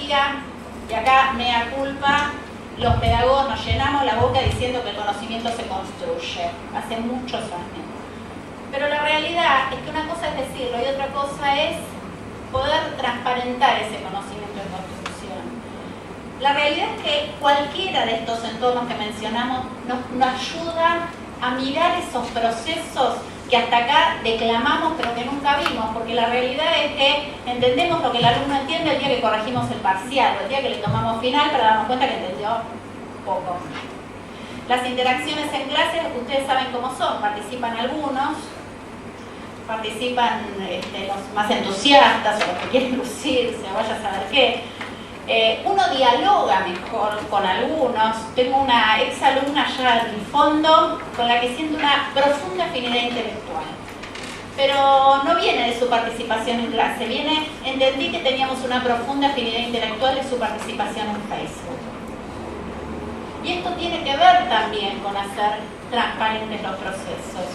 decía, y acá mea culpa, los pedagogos nos llenamos la boca diciendo que el conocimiento se construye, hace muchos años. Pero la realidad es que una cosa es decirlo y otra cosa es poder transparentar ese conocimiento de construcción. La realidad es que cualquiera de estos entornos que mencionamos nos ayuda a mirar esos procesos que hasta acá declamamos pero que nunca vimos, porque la realidad es que entendemos lo que el alumno entiende el día que corregimos el parcial, o el día que le tomamos final para darnos cuenta que entendió poco. Las interacciones en clase, ustedes saben cómo son, participan algunos, participan los más entusiastas o los que quieren lucirse, vaya a saber qué. Uno dialoga mejor con algunos. Tengo una exalumna allá en el fondo con la que siento una profunda afinidad intelectual. Pero no viene de su participación en clase, entendí que teníamos una profunda afinidad intelectual de su participación en Facebook. Y esto tiene que ver también con hacer transparentes los procesos.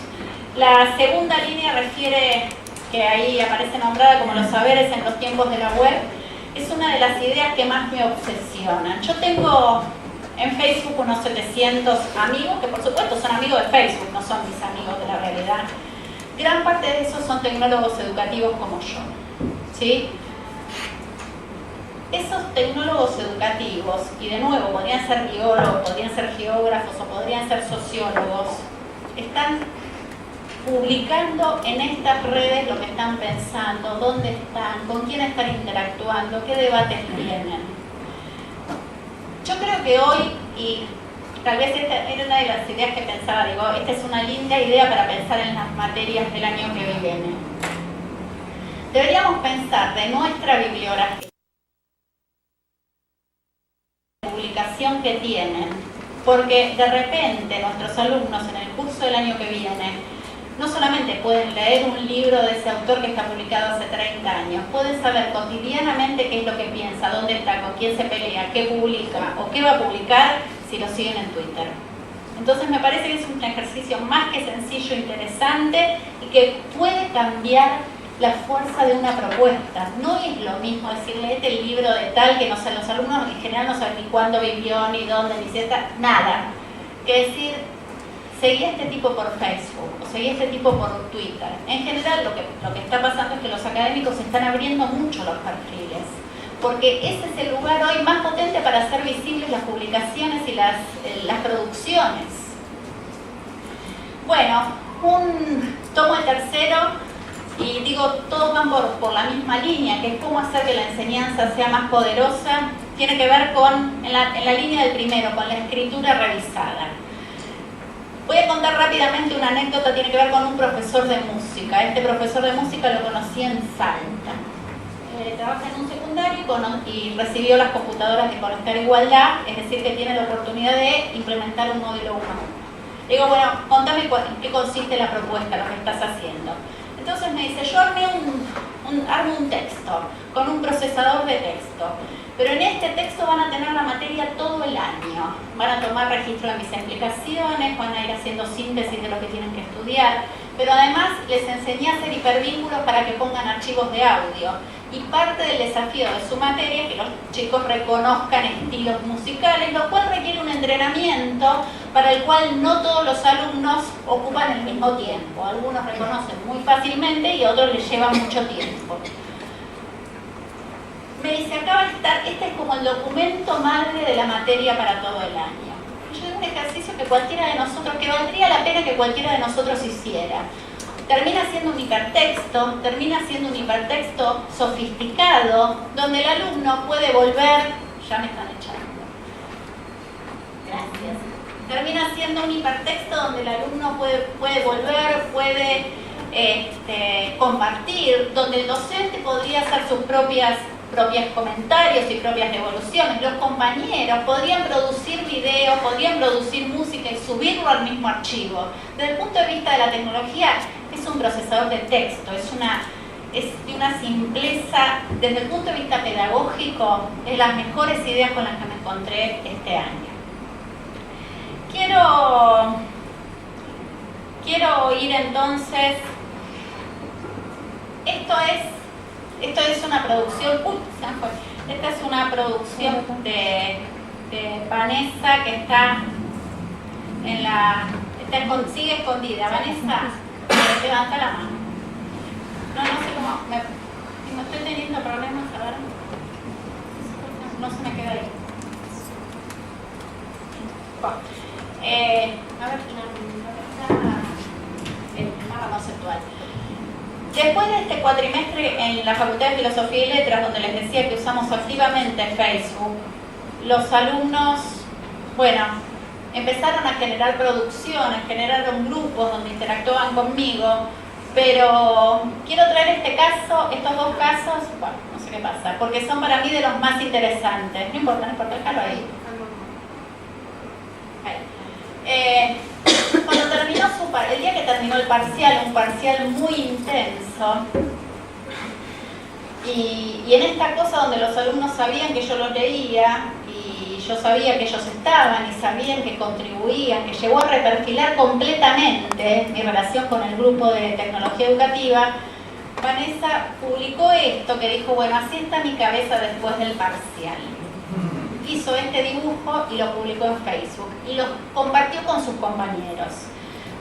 La segunda línea refiere, que ahí aparece nombrada como los saberes en los tiempos de la web, es una de las ideas que más me obsesionan. Yo tengo en Facebook unos 700 amigos, que por supuesto son amigos de Facebook, no son mis amigos de la realidad. Gran parte de esos son tecnólogos educativos como yo, ¿sí? Esos tecnólogos educativos, y de nuevo, podrían ser biólogos, podrían ser geógrafos o podrían ser sociólogos, están publicando en estas redes lo que están pensando, dónde están, con quién están interactuando, qué debates tienen. Yo creo que hoy, y tal vez esta era una de las ideas que pensaba, digo, esta es una linda idea para pensar en las materias del año que viene. Deberíamos pensar de nuestra bibliografía, la publicación que tienen, porque de repente nuestros alumnos en el curso del año que viene no solamente pueden leer un libro de ese autor que está publicado hace 30 años, pueden saber cotidianamente qué es lo que piensa, dónde está, con quién se pelea, qué publica o qué va a publicar si lo siguen en Twitter. Entonces me parece que es un ejercicio más que sencillo, interesante y que puede cambiar la fuerza de una propuesta. No es lo mismo decir, léete el libro de tal, que no sé, los alumnos en general no saben ni cuándo vivió, ni dónde, ni si está, nada. Que decir, seguí a este tipo por Facebook, o seguí a este tipo por Twitter. En general lo que está pasando es que los académicos están abriendo mucho los perfiles, porque ese es el lugar hoy más potente para hacer visibles las publicaciones y las producciones. Bueno, tomo el tercero y digo, todos van por la misma línea, que es cómo hacer que la enseñanza sea más poderosa. Tiene que ver con, en la línea del primero, con la escritura revisada. Voy a contar rápidamente una anécdota, tiene que ver con un profesor de música. Este profesor de música lo conocí en Salta. Trabaja en un secundario y recibió las computadoras de Conectar Igualdad, es decir, que tiene la oportunidad de implementar un módulo 1 a 1. Digo, bueno, contame en qué consiste la propuesta, lo que estás haciendo. Entonces me dice, yo armo un texto con un procesador de texto, pero en este texto van a tener la materia todo el año. Van a tomar registro de mis explicaciones, van a ir haciendo síntesis de lo que tienen que estudiar, pero además les enseñé a hacer hipervínculos para que pongan archivos de audio. Y parte del desafío de su materia es que los chicos reconozcan estilos musicales, lo cual requiere un entrenamiento para el cual no todos los alumnos ocupan el mismo tiempo. Algunos reconocen muy fácilmente y a otros les lleva mucho tiempo. Me dice, acaba de estar, este es como el documento madre de la materia para todo el año. Yo digo, un ejercicio que cualquiera de nosotros, que valdría la pena que cualquiera de nosotros hiciera. Termina siendo un hipertexto sofisticado, donde el alumno puede volver, ya me están echando, gracias. Termina siendo un hipertexto donde el alumno puede volver, puede compartir, donde el docente podría hacer sus propios comentarios y propias devoluciones. Los compañeros podrían producir videos, podrían producir música y subirlo al mismo archivo. Desde el punto de vista de la tecnología, es un procesador de texto, es de una simpleza. Desde el punto de vista pedagógico, es las mejores ideas con las que me encontré este año. Quiero ir entonces, esto es Esto es una producción, esta es una producción de Vanessa que está en la, sigue escondida. Vanessa, levanta la mano. No sé cómo, no estoy teniendo problemas, a ver. No se me queda ahí. Bueno, a ver, el mapa conceptual. Después de este cuatrimestre en la Facultad de Filosofía y Letras, donde les decía que usamos activamente Facebook, los alumnos, bueno, empezaron a generar producciones, generaron grupos donde interactuaban conmigo, pero quiero traer estos dos casos, bueno, no sé qué pasa, porque son para mí de los más interesantes. No importa, dejarlo ahí. Cuando terminó el día que terminó el parcial, un parcial muy intenso, y en esta cosa donde los alumnos sabían que yo los leía, y yo sabía que ellos estaban, y sabían que contribuían, que llegó a reperfilar completamente mi relación con el grupo de tecnología educativa, Vanessa publicó esto que dijo, bueno, así está mi cabeza después del parcial. Hizo este dibujo y lo publicó en Facebook y lo compartió con sus compañeros.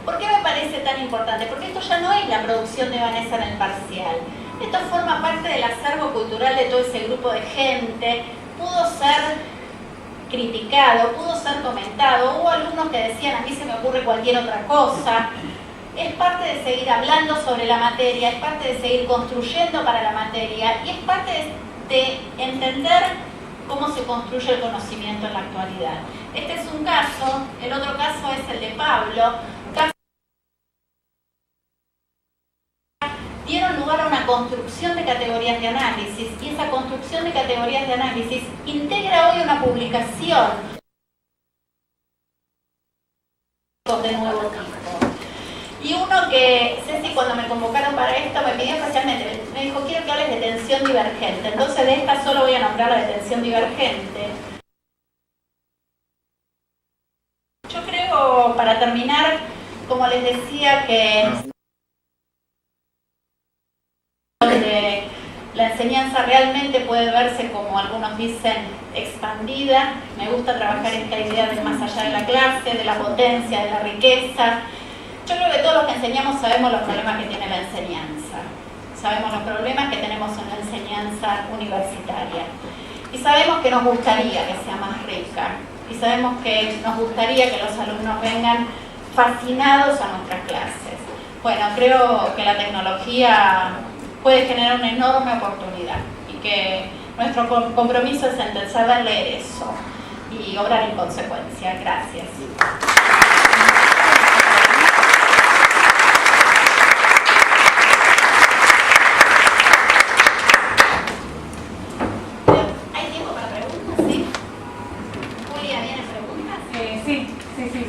¿Por qué me parece tan importante? Porque esto ya no es la producción de Vanessa en el parcial. Esto forma parte del acervo cultural de todo ese grupo de gente. Pudo ser criticado, pudo ser comentado. Hubo alumnos que decían, a mí se me ocurre cualquier otra cosa. Es parte de seguir hablando sobre la materia, es parte de seguir construyendo para la materia y es parte de entender cómo se construye el conocimiento en la actualidad. Este es un caso, el otro caso es el de Pablo. Dieron lugar a una construcción de categorías de análisis y esa construcción de categorías de análisis integra hoy una publicación de nuevo tipo. Y uno que, Ceci, cuando me convocaron para esto, me pidió especialmente, me dijo, quiero que hables de tensión divergente. Entonces de esta solo voy a nombrar la de tensión divergente. Yo creo, para terminar, como les decía, que la enseñanza realmente puede verse, como algunos dicen, expandida. Me gusta trabajar esta idea de más allá de la clase, de la potencia, de la riqueza. Yo creo que todos los que enseñamos sabemos los problemas que tiene la enseñanza. Sabemos los problemas que tenemos en la enseñanza universitaria. Y sabemos que nos gustaría que sea más rica. Y sabemos que nos gustaría que los alumnos vengan fascinados a nuestras clases. Bueno, creo que la tecnología puede generar una enorme oportunidad. Y que nuestro compromiso es en saber leer eso y obrar en consecuencia. Gracias.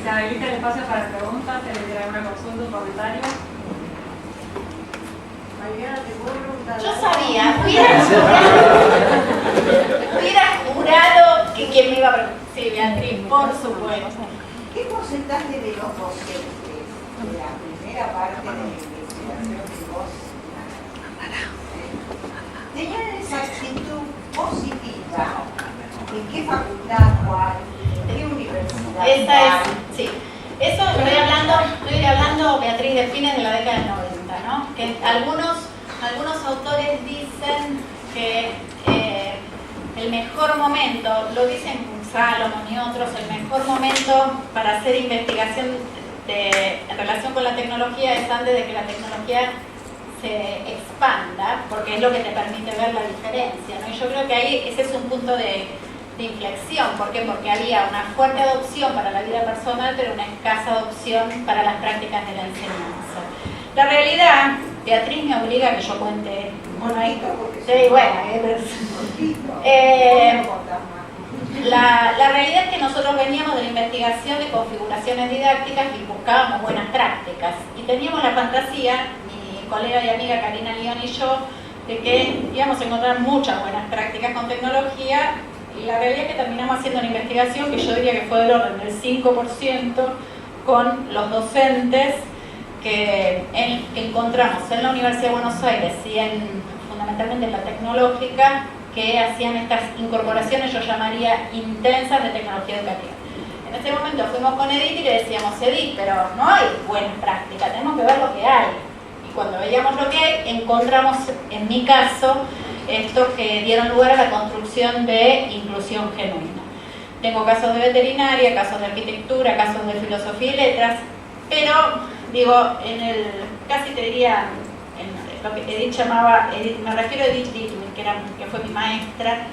Se habilita el espacio para preguntas, si alguien tiene alguna consulta, un comentario. Yo sabía, hubiera jurado que quien me iba a preguntar. Sí, Beatriz, por supuesto. ¿Qué porcentaje de los docentes de la primera parte de la investigación que vos tenían esa actitud positiva? ¿En qué facultad, cuál? ¿Qué universidad? Esta es, sí. Eso estoy hablando, Beatriz, de fines de la década del 90, ¿no? Que algunos autores dicen que el mejor momento, lo dicen Salomón y otros, el mejor momento para hacer investigación en relación con la tecnología es antes de que la tecnología se expanda, porque es lo que te permite ver la diferencia, ¿no? Y yo creo que ahí ese es un punto de inflexión. ¿Por qué? Porque había una fuerte adopción para la vida personal, pero una escasa adopción para las prácticas de la enseñanza. La realidad, Beatriz me obliga a que yo cuente. La realidad es que nosotros veníamos de la investigación de configuraciones didácticas y buscábamos buenas prácticas. Y teníamos la fantasía, mi colega y amiga Karina León y yo, de que íbamos a encontrar muchas buenas prácticas con tecnología. Y la realidad es que terminamos haciendo una investigación que yo diría que fue del orden del 5% con los docentes que encontramos en la Universidad de Buenos Aires y fundamentalmente en la tecnológica, que hacían estas incorporaciones, yo llamaría intensas, de tecnología educativa. En ese momento fuimos con Edith y le decíamos, Edith, pero no hay buenas prácticas, tenemos que ver lo que hay. Y cuando veíamos lo que hay, encontramos, en mi caso, estos que dieron lugar a la construcción de inclusión genuina. Tengo casos de veterinaria, casos de arquitectura, casos de filosofía y letras, pero, digo, casi te diría, en lo que Edith llamaba, me refiero a Edith Dittmer, que fue mi maestra,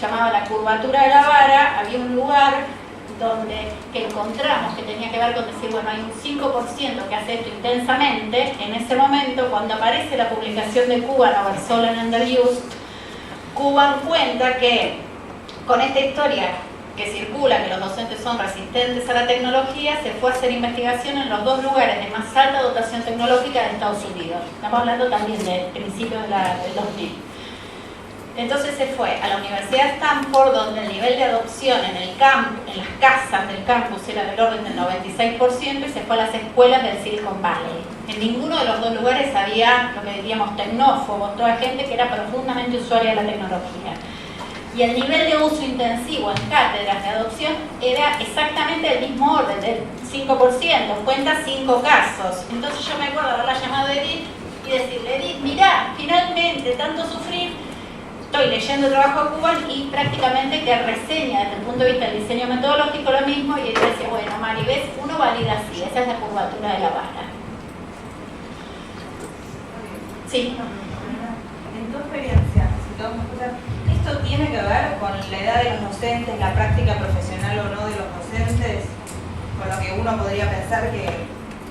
llamaba la curvatura de la vara. Había un lugar que encontramos que tenía que ver con decir, bueno, hay un 5% que hace esto intensamente. En ese momento, cuando aparece la publicación de Kuban over Soul and Underused, Kuban cuenta que con esta historia que circula, que los docentes son resistentes a la tecnología, se fue a hacer investigación en los 2 lugares de más alta dotación tecnológica de Estados Unidos. Estamos hablando también del principio del 2000. Entonces se fue a la Universidad de Stanford, donde el nivel de adopción en las casas del campus era del orden del 96%, y se fue a las escuelas del Silicon Valley. En ninguno de los 2 lugares había lo que diríamos tecnófobos, toda gente que era profundamente usuaria de la tecnología. Y el nivel de uso intensivo en cátedras de adopción era exactamente el mismo orden, del 5%, cuenta 5 casos. Entonces yo me acuerdo haberla llamado a Edith y decirle, Edith, mirá, finalmente, tanto sufrir, estoy leyendo el trabajo de Kuban y prácticamente que reseña desde el punto de vista del diseño metodológico lo mismo, y ella decía, bueno, Mari, ves, uno valida así, esa es la curvatura de la vara. Sí. En tu experiencia, si todos me escuchan, ¿esto tiene que ver con la edad de los docentes, la práctica profesional o no de los docentes? Con lo que uno podría pensar que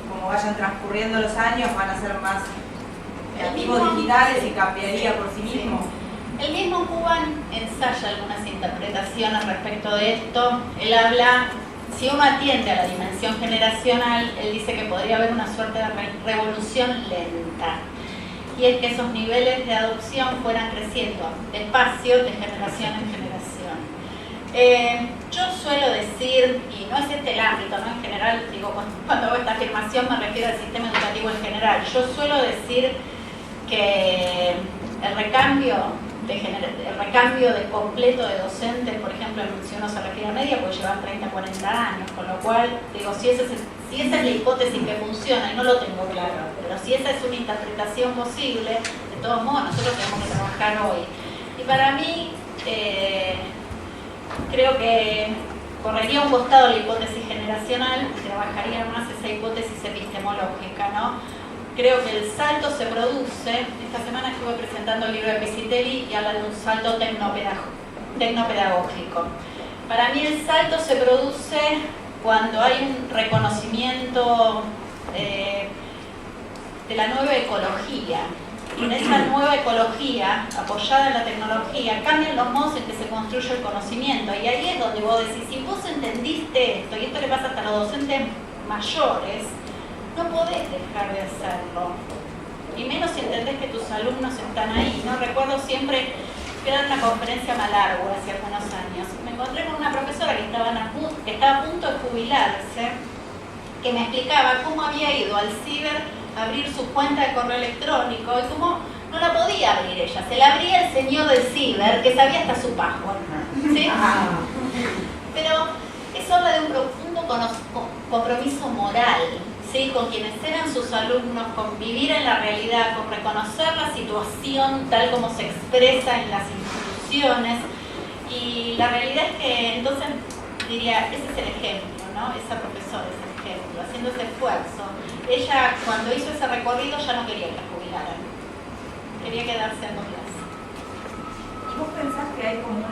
como vayan transcurriendo los años van a ser más activos digitales y cambiaría por sí mismo. El mismo Kuban ensaya algunas interpretaciones respecto de esto. Él habla, si uno atiende a la dimensión generacional, él dice que podría haber una suerte de revolución lenta. Y es que esos niveles de adopción fueran creciendo despacio, de generación en generación. Yo suelo decir, y no es este el ámbito, ¿no? En general, digo, cuando hago esta afirmación me refiero al sistema educativo en general. Yo suelo decir que el recambio de completo de docentes, por ejemplo, si uno se refiere a media, puede llevar 30, 40 años, con lo cual, digo, si esa es la hipótesis que funciona, y no lo tengo claro, pero si esa es una interpretación posible, de todos modos nosotros tenemos que trabajar hoy. Y para mí, creo que correría a un costado la hipótesis generacional y trabajaría más esa hipótesis epistemológica, ¿no? Creo que el salto se produce, esta semana estuve presentando el libro de Pisitelli y habla de un salto tecnopedagógico. Para mí el salto se produce cuando hay un reconocimiento de la nueva ecología. Y en esa nueva ecología, apoyada en la tecnología, cambian los modos en que se construye el conocimiento. Y ahí es donde vos decís, si vos entendiste esto, y esto le pasa hasta a los docentes mayores, no podés dejar de hacerlo, y menos si entendés que tus alumnos están ahí, ¿no? Recuerdo siempre, fui a dar una conferencia a Malargüe hace algunos años, me encontré con una profesora que estaba a punto de jubilarse, que me explicaba cómo había ido al ciber a abrir su cuenta de correo electrónico y cómo no la podía abrir ella, se la abría el señor del ciber que sabía hasta su password, ¿sí? Pero eso habla de un profundo compromiso moral, ¿sí? Con quienes eran sus alumnos, con vivir en la realidad, con reconocer la situación tal como se expresa en las instituciones. Y la realidad es que entonces diría, ese es el ejemplo, ¿no? Esa profesora es el ejemplo, haciendo ese esfuerzo. Ella cuando hizo ese recorrido ya no quería que la jubilaran, quería quedarse dando clases. ¿Y vos pensás que hay como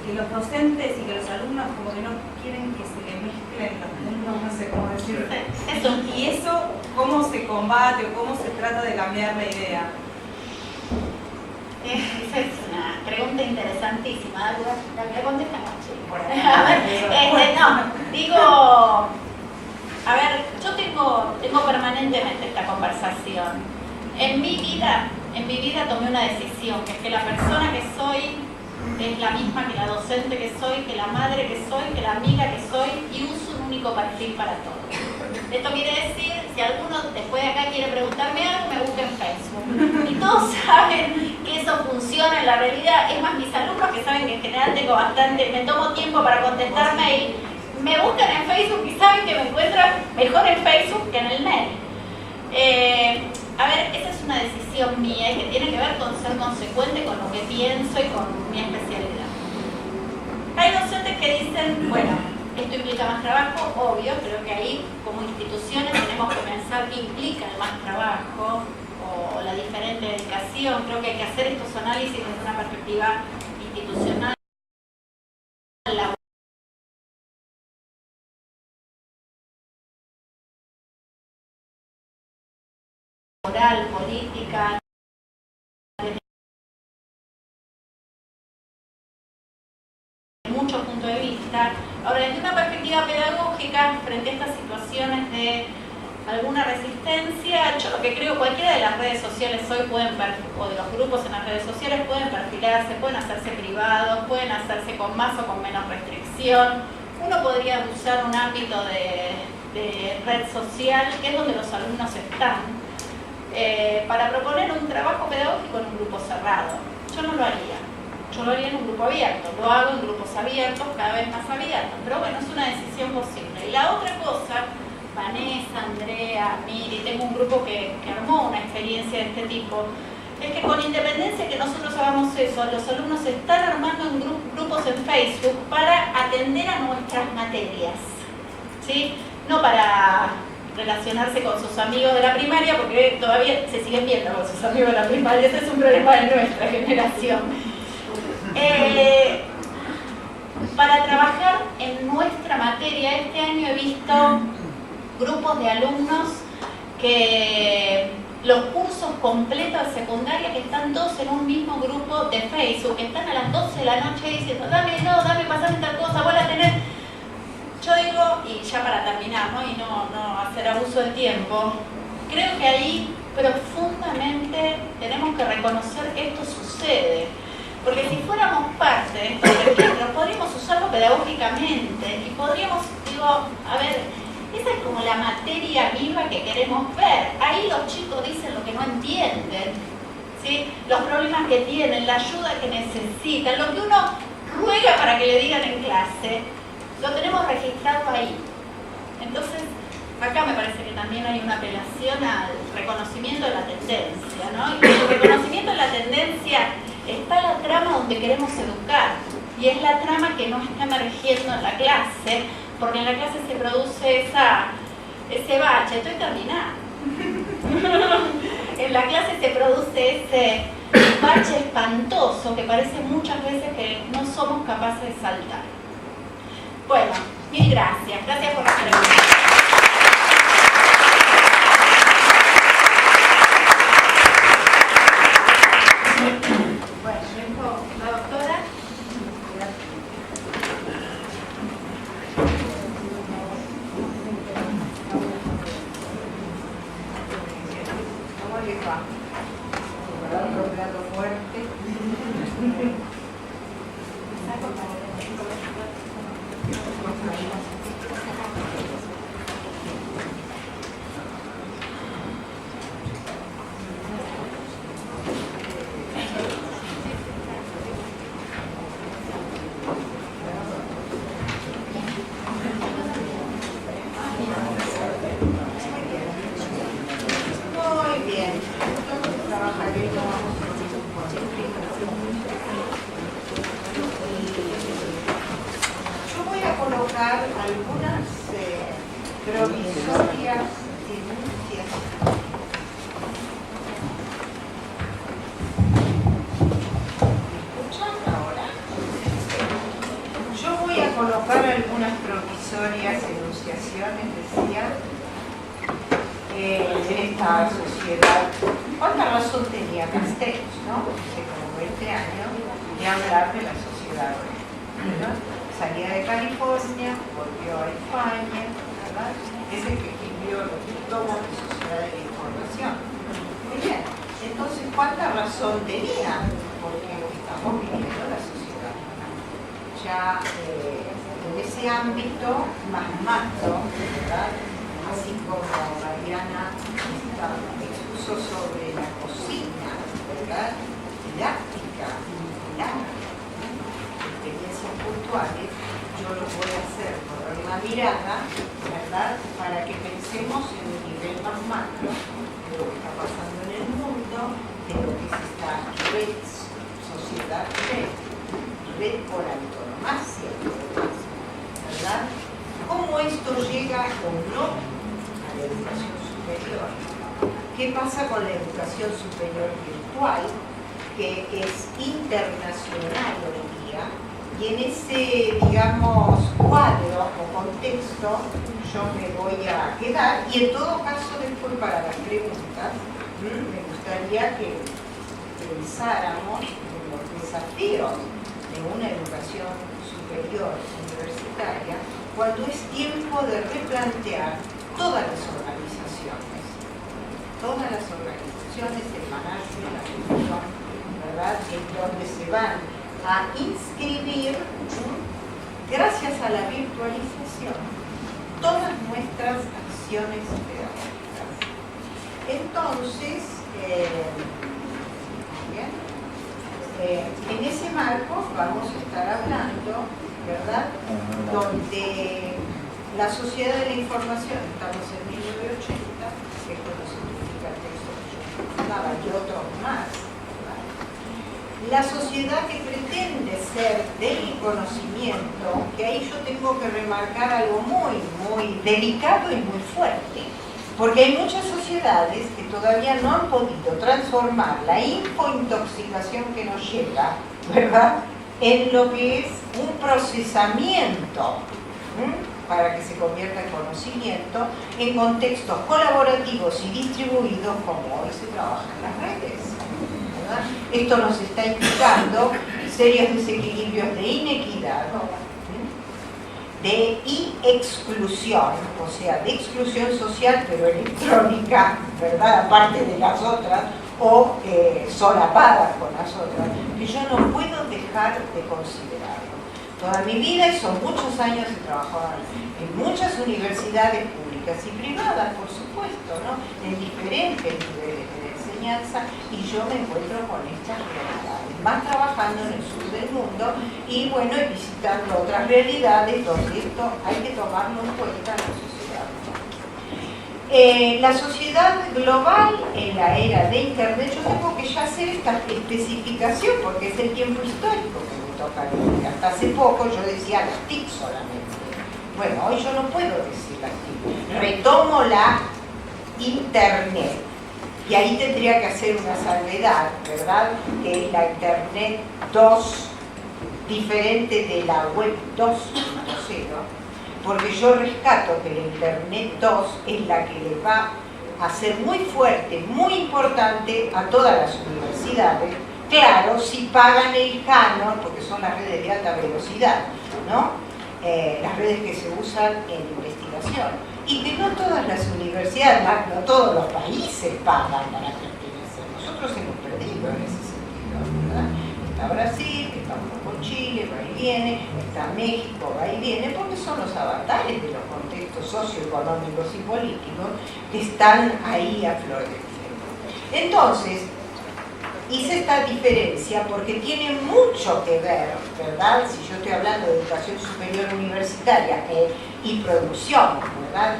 que los docentes y que los alumnos como que no quieren que se le mezclen los mundos, no sé cómo decirlo? Eso. ¿Y eso cómo se combate o cómo se trata de cambiar la idea? Esa es una pregunta interesantísima. La voy a contestar. A ver, yo tengo permanentemente esta conversación. En mi vida tomé una decisión, que es que la persona que soy es la misma que la docente que soy, que la madre que soy, que la amiga que soy, y uso un único perfil para todo. Esto quiere decir si alguno después de acá quiere preguntarme algo, me busca en Facebook. Y todos saben que eso funciona en la realidad. Es más, mis alumnos que saben que en general tengo bastante, me tomo tiempo para contestar mail, me buscan en Facebook y saben que me encuentran mejor en Facebook que en el mail. A ver, esa es una decisión mía y que tiene que ver con ser consecuente con lo que pienso y con mi especialidad. Hay docentes que dicen, bueno, esto implica más trabajo, obvio, creo que ahí como instituciones tenemos que pensar qué implica el más trabajo o la diferente dedicación. Creo que hay que hacer estos análisis desde una perspectiva institucional, laboral, política, desde muchos puntos de vista. Ahora, desde una perspectiva pedagógica, frente a estas situaciones de alguna resistencia, yo lo que creo, cualquiera de las redes sociales hoy pueden o de los grupos en las redes sociales pueden perfilarse, pueden hacerse privados, pueden hacerse con más o con menos restricción. Uno podría usar un ámbito de red social, que es donde los alumnos están, para proponer un trabajo pedagógico en un grupo cerrado. Yo no lo haría. Yo lo haría en un grupo abierto, lo hago en grupos abiertos, cada vez más abiertos, pero bueno, es una decisión posible. Y la otra cosa, Vanessa, Andrea, Miri, tengo un grupo que armó una experiencia de este tipo, es que con independencia que nosotros hagamos eso, los alumnos están armando en grupos en Facebook para atender a nuestras materias, ¿sí? No para relacionarse con sus amigos de la primaria, porque todavía se siguen viendo con sus amigos de la primaria, ese es un problema de nuestra generación. Para trabajar en nuestra materia, este año he visto grupos de alumnos que los cursos completos de secundaria que están todos en un mismo grupo de Facebook, que están a las 12 de la noche diciendo, dame, pasame tal cosa, voy a tener. Yo digo, y ya para terminar, ¿no? Y no hacer abuso del tiempo, creo que ahí profundamente tenemos que reconocer que esto sucede. Porque si fuéramos parte de estos registros, podríamos usarlo pedagógicamente y podríamos, a ver, esa es como la materia viva que queremos ver. Ahí los chicos dicen lo que no entienden, ¿sí? Los problemas que tienen, la ayuda que necesitan, lo que uno ruega para que le digan en clase, lo tenemos registrado ahí. Entonces, acá me parece que también hay una apelación al reconocimiento de la tendencia, ¿no? Y con el reconocimiento de la tendencia está la trama donde queremos educar, y es la trama que no está emergiendo en la clase, porque en la clase se produce ese bache. Estoy terminando. En la clase se produce ese bache espantoso que parece muchas veces que no somos capaces de saltar. Bueno, mil gracias. Gracias por la pregunta. así como Mariana expuso sobre la cocina, ¿verdad? Didáctica, experiencias puntuales, yo lo voy a hacer por una mirada, ¿verdad? Para que pensemos en un nivel más macro de lo que está pasando en el mundo, de lo que es esta red, sociedad red por antonomasia, ¿verdad? ¿Cómo esto llega o no a la educación superior? ¿Qué pasa con la educación superior virtual, que es internacional hoy día? Y en ese, digamos, cuadro o contexto yo me voy a quedar, y en todo caso después para las preguntas me gustaría que pensáramos en los desafíos de una educación superior universitaria cuando es tiempo de replantear todas las organizaciones, el management, la gestión, ¿verdad?, en donde se van a inscribir, gracias a la virtualización, todas nuestras acciones pedagógicas. Entonces, en ese marco vamos a estar hablando, ¿verdad?, donde la sociedad de la información, estamos en 1980, esto no significa el texto que yo mencionaba, y otros más, ¿verdad? La sociedad que pretende ser del conocimiento, que ahí yo tengo que remarcar algo muy, muy delicado y muy fuerte, porque hay muchas sociedades que todavía no han podido transformar la infointoxicación que nos llega, ¿verdad?, en lo que es un procesamiento para que se convierta en conocimiento en contextos colaborativos y distribuidos como hoy se trabaja en las redes, ¿verdad? Esto nos está implicando serios desequilibrios de inequidad, de exclusión, o sea, de exclusión social pero electrónica, ¿verdad?, aparte de las otras, o solapadas con las otras, que yo no puedo dejar de considerarlo. Toda mi vida, y son muchos años, he trabajado en muchas universidades públicas y privadas, por supuesto, ¿no?, en diferentes niveles de enseñanza, y yo me encuentro con estas realidades, más trabajando en el sur del mundo y bueno, y visitando otras realidades donde esto hay que tomarlo en cuenta en la sociedad. La sociedad global en la era de Internet, yo tengo que ya hacer esta especificación porque es el tiempo histórico que me toca leer. Hasta hace poco yo decía las TIC solamente. Bueno, hoy yo no puedo decir las TIC. Retomo la Internet. Y ahí tendría que hacer una salvedad, ¿verdad?, que es la Internet 2, diferente de la Web 2.0, porque yo rescato que la Internet 2 es la que le va a ser muy fuerte, muy importante a todas las universidades, claro, si pagan el canon, porque son las redes de alta velocidad, ¿no?, las redes que se usan en investigación, y que no todas las universidades, no todos los países pagan para pertenecer. Nosotros hemos perdido en ese sentido, ¿verdad? Está Brasil, está un poco Chile, va y viene, está México, va y viene, porque son los avatares de los contextos socioeconómicos y políticos que están ahí a flor de piel. Entonces, hice esta diferencia porque tiene mucho que ver, ¿verdad?, si yo estoy hablando de educación superior universitaria y producción, ¿verdad?,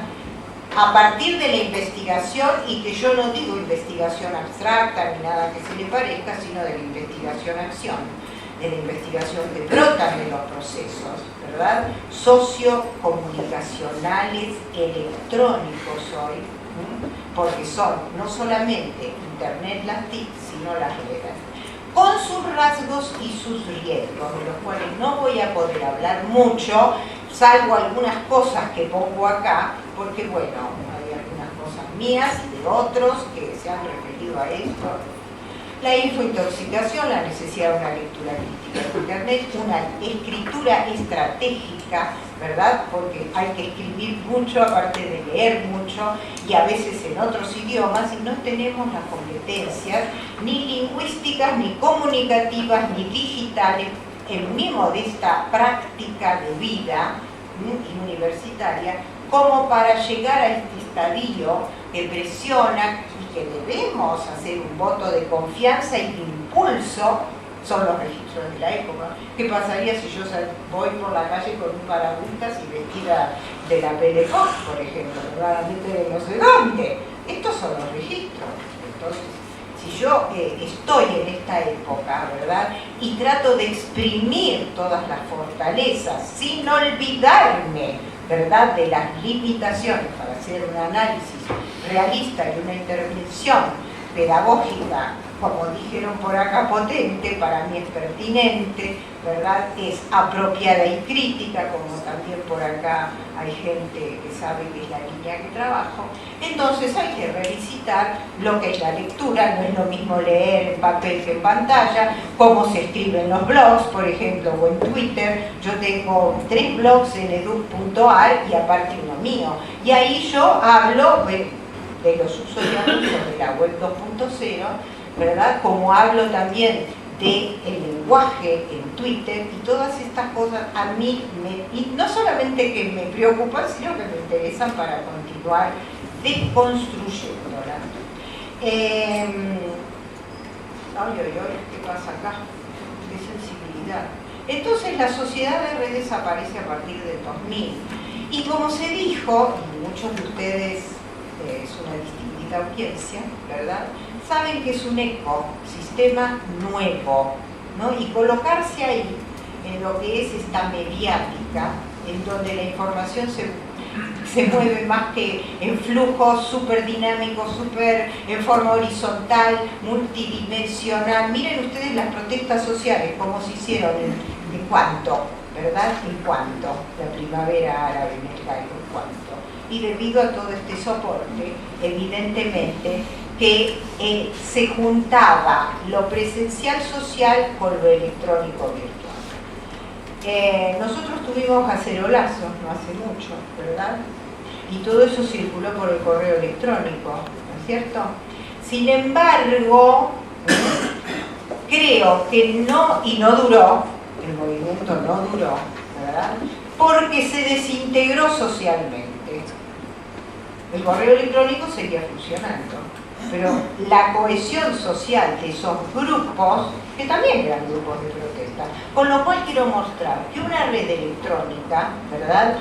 a partir de la investigación, y que yo no digo investigación abstracta ni nada que se le parezca, sino de la investigación-acción, de la investigación que brota de los procesos, ¿verdad?, sociocomunicacionales, electrónicos hoy, porque son no solamente Internet, las TIC, sino las redes, con sus rasgos y sus riesgos, de los cuales no voy a poder hablar mucho, salvo algunas cosas que pongo acá, porque bueno, hay algunas cosas mías y de otros que se han referido a esto. La infointoxicación, la necesidad de una lectura crítica de Internet, una escritura estratégica, ¿verdad?, porque hay que escribir mucho, aparte de leer mucho, y a veces en otros idiomas, y no tenemos las competencias ni lingüísticas, ni comunicativas, ni digitales, en mi modesta práctica de vida universitaria, como para llegar a este estadio que presiona y que debemos hacer un voto de confianza y de impulso, son los registros de la época. ¿Qué pasaría si yo voy por la calle con un parabrisas y vestida de la Belle Époque, por ejemplo, claramente de no sé dónde? Estos son los registros. Entonces, si yo estoy en esta época, ¿verdad? Y trato de exprimir todas las fortalezas sin olvidarme, ¿verdad?, de las limitaciones para hacer un análisis realista y una intervención pedagógica, como dijeron por acá, potente, para mí es pertinente, ¿verdad?, es apropiada y crítica, como también por acá hay gente que sabe que es la línea que trabajo. Entonces hay que revisitar lo que es la lectura. No es lo mismo leer en papel que en pantalla, cómo se escribe en los blogs, por ejemplo, o en Twitter. Yo tengo 3 blogs en edu.ar y aparte uno mío, y ahí yo hablo de los usos y abusos de la web 2.0, ¿verdad? Como hablo también del lenguaje en Twitter, y todas estas cosas a mí y no solamente que me preocupan, sino que me interesan para continuar deconstruyéndola. ¿Qué pasa acá? Qué sensibilidad. Entonces la sociedad de redes aparece a partir del 2000. Y como se dijo, y muchos de ustedes, es una distinguida audiencia, ¿verdad?, saben que es un ecosistema nuevo, ¿no? Y colocarse ahí, en lo que es esta mediática, en donde la información se mueve más que en flujos súper dinámicos, súper en forma horizontal, multidimensional. Miren ustedes las protestas sociales, cómo se hicieron, en cuánto, ¿verdad? En cuánto, la primavera árabe en el Cairo, en cuánto. Y debido a todo este soporte, evidentemente, que se juntaba lo presencial social con lo electrónico virtual. Nosotros tuvimos cacerolazos no hace mucho, ¿verdad? Y todo eso circuló por el correo electrónico, ¿no es cierto? Sin embargo, creo que no, y no duró, el movimiento no duró, ¿verdad?, porque se desintegró socialmente. El correo electrónico seguía funcionando, pero la cohesión social de esos grupos, que también eran grupos de protesta, con lo cual quiero mostrar que una red electrónica, ¿verdad?,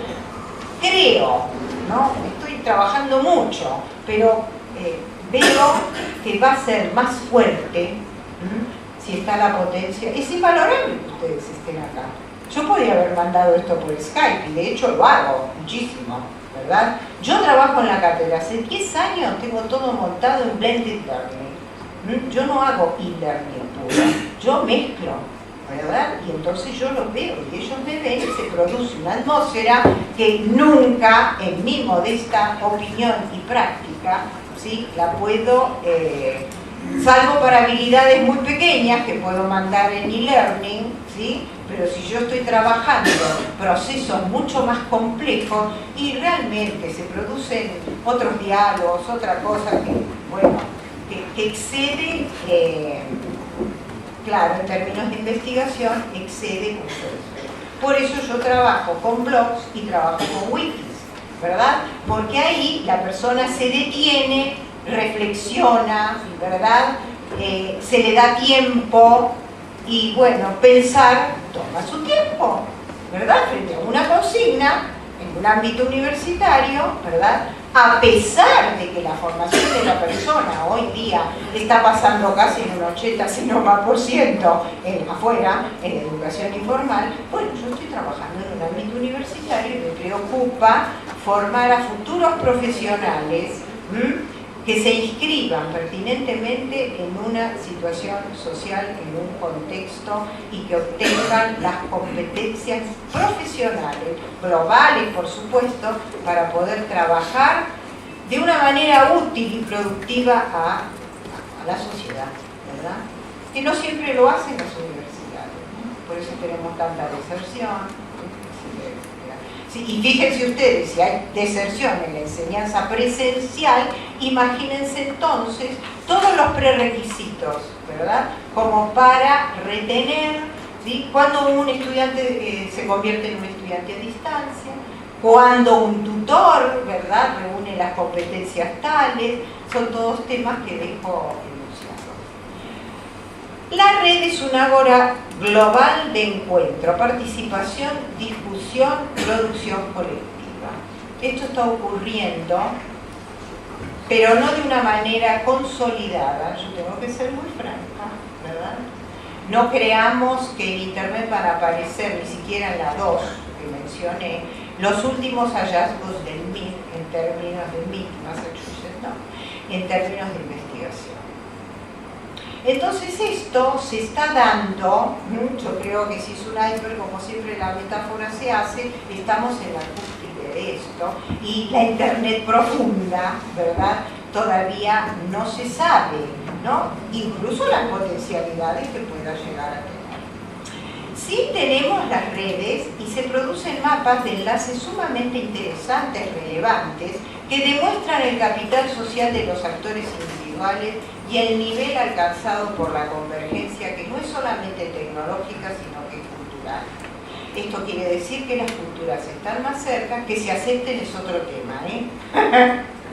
creo, ¿no?, estoy trabajando mucho, pero veo que va a ser más fuerte si está la potencia. Es invalorable que ustedes estén acá. Yo podría haber mandado esto por Skype, y de hecho lo hago muchísimo, ¿verdad? Yo trabajo en la cátedra, hace 10 años tengo todo montado en Blended Learning. Yo no hago e-learning puro, yo mezclo, ¿verdad? Y entonces yo los veo y ellos me ven y se produce una atmósfera que nunca, en mi modesta opinión y práctica, ¿sí?, la puedo, salvo para habilidades muy pequeñas que puedo mandar en e-learning, ¿sí?, pero si yo estoy trabajando procesos mucho más complejos y realmente se producen otros diálogos, otra cosa que, bueno, que excede, claro, en términos de investigación, excede mucho eso. Por eso yo trabajo con blogs y trabajo con wikis, ¿verdad? Porque ahí la persona se detiene, reflexiona, ¿verdad? Se le da tiempo. Y bueno, pensar toma su tiempo, ¿verdad? Frente a una consigna en un ámbito universitario, ¿verdad? A pesar de que la formación de la persona hoy día está pasando casi en un 80, si no más por ciento afuera, en educación informal, bueno, yo estoy trabajando en un ámbito universitario y me preocupa formar a futuros profesionales que se inscriban pertinentemente en una situación social, en un contexto, y que obtengan las competencias profesionales, globales por supuesto, para poder trabajar de una manera útil y productiva a la sociedad, ¿verdad? Que no siempre lo hacen las universidades, ¿no? Por eso tenemos tanta deserción. Y fíjense ustedes, si hay deserción en la enseñanza presencial, imagínense entonces todos los prerequisitos, ¿verdad?, como para retener, ¿sí?, cuando un estudiante se convierte en un estudiante a distancia, Cuando un tutor, ¿verdad?, reúne las competencias tales, son todos temas que dejo enunciados. La red es un ágora global de encuentro, participación, discusión, producción colectiva. Esto está ocurriendo, pero no de una manera consolidada. Yo tengo que ser muy franca, ¿verdad? No creamos que en Internet van a aparecer, ni siquiera en las dos que mencioné, los últimos hallazgos del MIT, en términos de MIT, Massachusetts, no, en términos de investigación. Entonces esto se está dando, yo creo que si es un iceberg, como siempre la metáfora se hace, estamos en la cúspide de esto, y la Internet profunda, ¿verdad?, todavía no se sabe, ¿no?, incluso las potencialidades que pueda llegar a tener. Sí tenemos las redes y se producen mapas de enlaces sumamente interesantes, relevantes, que demuestran el capital social de los actores individuales y el nivel alcanzado por la convergencia, que no es solamente tecnológica, sino que es cultural. Esto quiere decir que las culturas están más cerca, que se acepten es otro tema,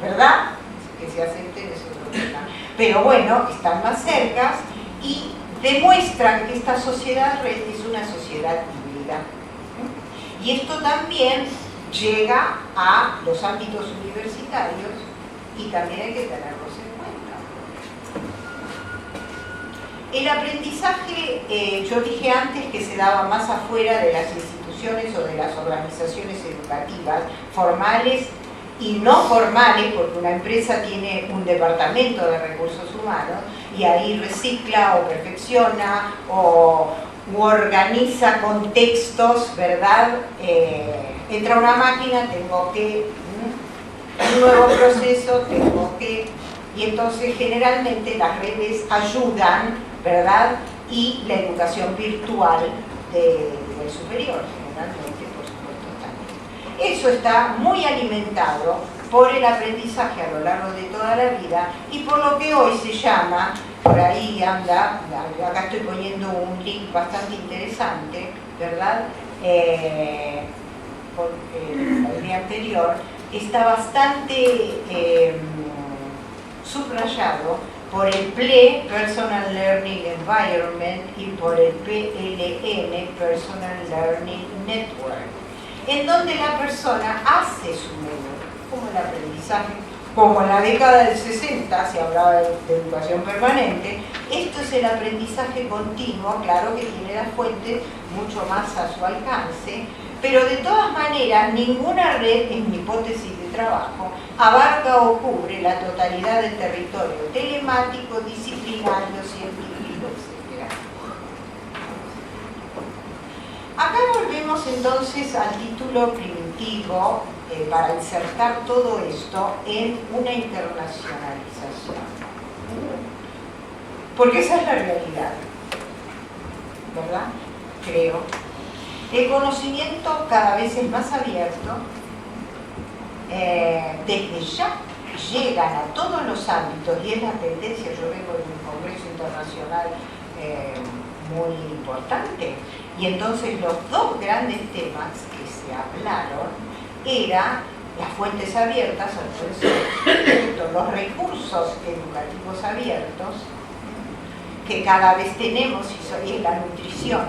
¿verdad? Que se acepten es otro tema. Pero bueno, están más cerca y demuestran que esta sociedad red es una sociedad híbrida. Y esto también llega a los ámbitos universitarios y también hay que tenerlos en cuenta. El aprendizaje, yo dije antes que se daba más afuera de las instituciones o de las organizaciones educativas, formales y no formales, porque una empresa tiene un departamento de recursos humanos y ahí recicla o perfecciona o organiza contextos, ¿verdad? Entra una máquina, tengo que, un nuevo proceso, tengo que, y entonces generalmente las redes ayudan, ¿verdad? Y la educación virtual del superior, generalmente, por supuesto, también. Eso está muy alimentado por el aprendizaje a lo largo de toda la vida y por lo que hoy se llama, por ahí anda, acá estoy poniendo un link bastante interesante, ¿verdad? El día anterior está bastante subrayado por el PLE, Personal Learning Environment, y por el PLN, Personal Learning Network, en donde la persona hace su menú, como el aprendizaje, como en la década del 60 se hablaba de educación permanente. Esto es el aprendizaje continuo, claro que tiene las fuentes mucho más a su alcance, pero de todas maneras ninguna red, en mi hipótesis de trabajo, abarca o cubre la totalidad del territorio telemático, disciplinario, científico, etc. Acá volvemos entonces al título primitivo para insertar todo esto en una internacionalización. Porque esa es la realidad, ¿verdad? Creo. El conocimiento cada vez es más abierto, desde ya llegan a todos los ámbitos y es la tendencia. Yo vengo de un congreso internacional muy importante y entonces los dos grandes temas que se hablaron eran las fuentes abiertas, los recursos educativos abiertos que cada vez tenemos y es la nutrición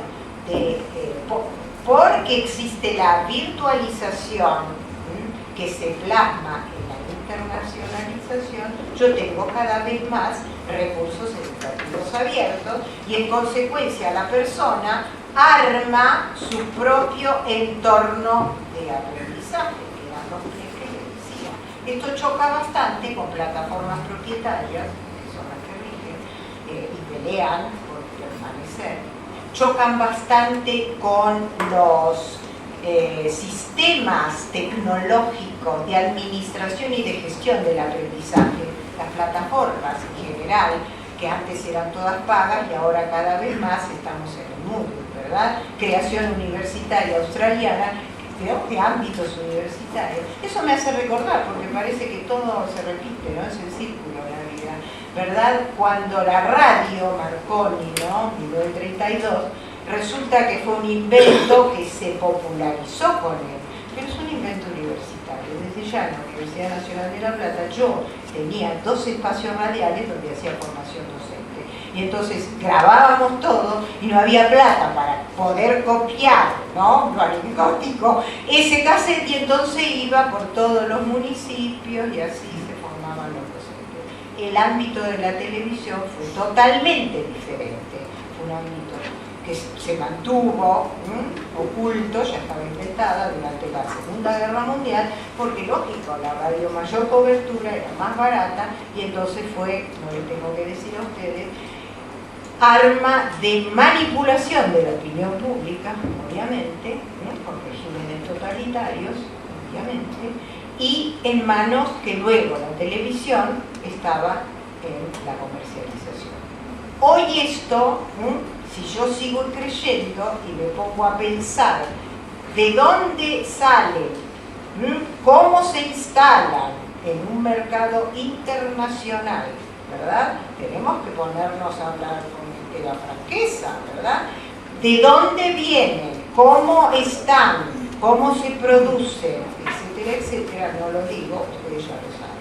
porque existe la virtualización que se plasma en la internacionalización. Yo tengo cada vez más recursos educativos abiertos y en consecuencia la persona arma su propio entorno de aprendizaje, que era lo que le decía. Esto choca bastante con plataformas propietarias, que son las que rigen y pelean por permanecer. Chocan bastante con los sistemas tecnológicos de administración y de gestión del aprendizaje, las plataformas en general, que antes eran todas pagas y ahora cada vez más estamos en el mundo, ¿verdad? Creación universitaria australiana, de ámbitos universitarios. Eso me hace recordar, porque parece que todo se repite, ¿no? Es el círculo de la vida, ¿verdad? Cuando la radio, Marconi, ¿no? 1932, resulta que fue un invento que se popularizó con él, pero es un invento universal. allá en la Universidad Nacional de La Plata, yo tenía 2 espacios radiales donde hacía formación docente. Y entonces grabábamos todo y no había plata para poder copiar, ¿no? Lo anecdótico, ese cassette, y entonces iba por todos los municipios y así se formaban los docentes. El ámbito de la televisión fue totalmente diferente. Fue un ámbito que se mantuvo oculto, ya estaba inventada durante la Segunda Guerra Mundial, porque lógico, la radio mayor cobertura era más barata y entonces fue, no les tengo que decir a ustedes, arma de manipulación de la opinión pública, obviamente, por regímenes totalitarios, obviamente, y en manos que luego la televisión estaba en la comercialización. Hoy esto, si yo sigo creyendo y me pongo a pensar de dónde salen, cómo se instalan en un mercado internacional, ¿verdad? Tenemos que ponernos a hablar con la franqueza, ¿verdad? ¿De dónde vienen? ¿Cómo están? ¿Cómo se producen? Etcétera, etcétera. No lo digo, ustedes ya lo saben.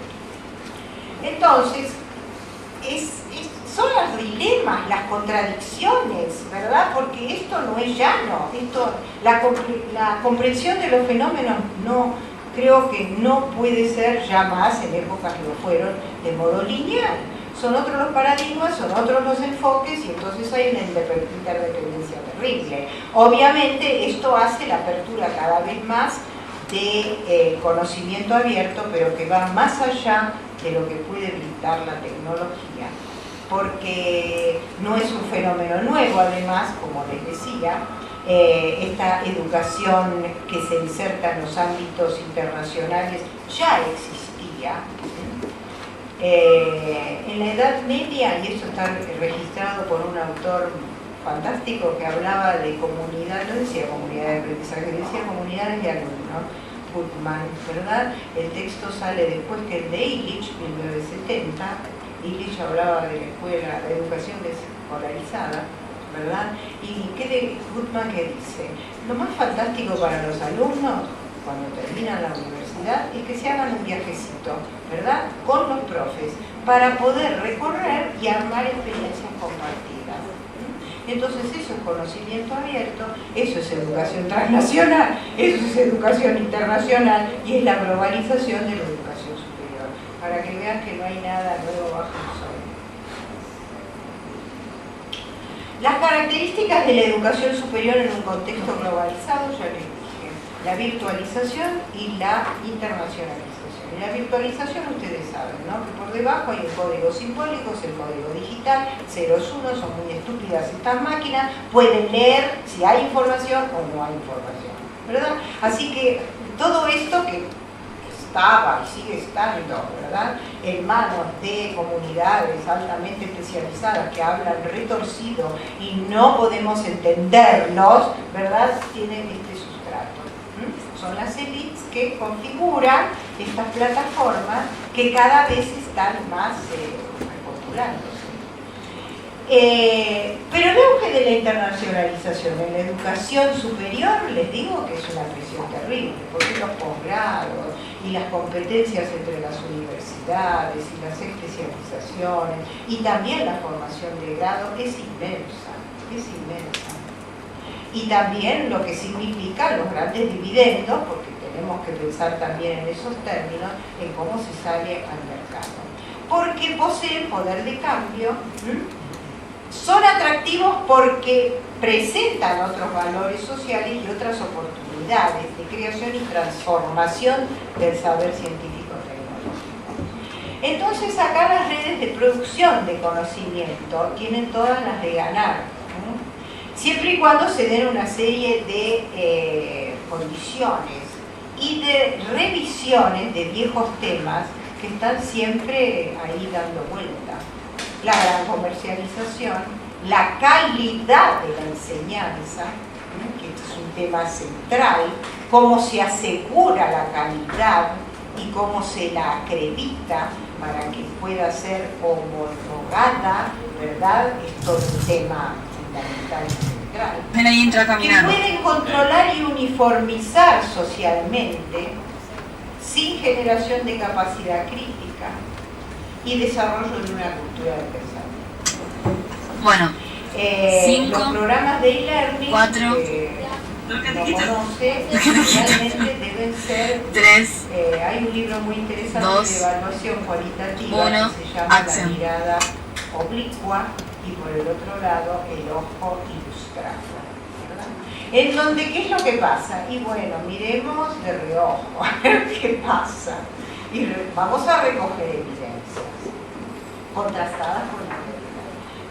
Entonces, son los dilemas, las contradicciones, ¿verdad? Porque esto no es llano. La comprensión de los fenómenos no, creo que no puede ser ya más, en épocas que lo fueron, de modo lineal. Son otros los paradigmas, son otros los enfoques y entonces hay una interdependencia terrible. Obviamente esto hace la apertura cada vez más de conocimiento abierto, pero que va más allá de lo que puede brindar la tecnología, porque no es un fenómeno nuevo, además, como les decía, esta educación que se inserta en los ámbitos internacionales ya existía. En la Edad Media, y eso está registrado por un autor fantástico que hablaba de comunidad, no decía comunidad de aprendizaje, decía comunidades de alumnos, Gutmann, ¿verdad? El texto sale después que el de Illich, 1970. Illich hablaba de la escuela, la educación desescolarizada, ¿verdad? Y Gutmann que dice, lo más fantástico para los alumnos cuando terminan la universidad es que se hagan un viajecito, ¿verdad?, con los profes, para poder recorrer y armar experiencias compartidas. Entonces eso es conocimiento abierto, eso es educación transnacional, eso es educación internacional y es la globalización de la educación superior, para que vean que no hay nada nuevo bajo el sol. Las características de la educación superior en un contexto globalizado, ya les dije, la virtualización y la internacionalización. En la virtualización ustedes saben, ¿no?, que por debajo hay un código simbólico, es el código digital, 0 es 1, son muy estúpidas estas máquinas, pueden leer si hay información o no hay información, ¿verdad? Así que todo esto que estaba y sigue estando, ¿verdad?, en manos de comunidades altamente especializadas que hablan retorcido y no podemos entenderlos, ¿verdad?, tienen este sustrato. Son las élites que configuran estas plataformas que cada vez están más repostulándose. Pero el auge de la internacionalización en la educación superior, les digo que es una presión terrible, porque los posgrados y las competencias entre las universidades y las especializaciones y también la formación de grado es inmensa, es inmensa. Y también lo que significan los grandes dividendos, porque tenemos que pensar también en esos términos, en cómo se sale al mercado. Porque poseen poder de cambio, son atractivos porque presentan otros valores sociales y otras oportunidades de creación y transformación del saber científico tecnológico. Entonces acá las redes de producción de conocimiento tienen todas las de ganar, siempre y cuando se den una serie de condiciones y de revisiones de viejos temas que están siempre ahí dando vuelta. La gran comercialización, la calidad de la enseñanza, que es un tema central, cómo se asegura la calidad y cómo se la acredita para que pueda ser homologada, ¿verdad? Es todo un tema fundamental y central. Que pueden controlar y uniformizar socialmente sin generación de capacidad crítica y desarrollo de una cultura de pensamiento. Bueno, 5, los programas de e-learning 4, no conoce, realmente deben ser 3, hay un libro muy interesante 2, de evaluación cualitativa 1, que se llama acción. La mirada oblicua y por el otro lado el ojo ilustrado, ¿verdad? En donde, ¿qué es lo que pasa? Y bueno, miremos de reojo a ver qué pasa y vamos a recoger evidencias contrastadas con la realidad.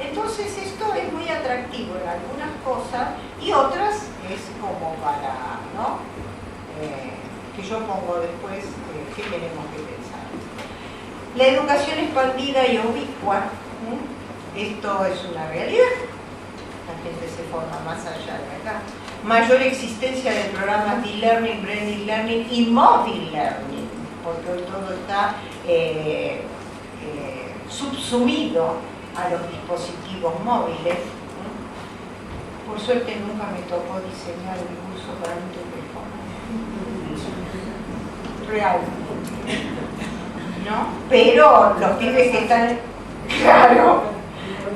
Entonces esto es muy atractivo en algunas cosas y otras es como para, ¿no? Que yo pongo después qué tenemos que pensar. La educación expandida y ubicua, esto es una realidad, la gente se forma más allá de acá. Mayor existencia de programas de e-learning, blended learning y mobile learning, porque hoy todo está subsumido a los dispositivos móviles. Por suerte nunca me tocó diseñar un curso para un teléfono real, ¿no? Pero los pibes que están, claro,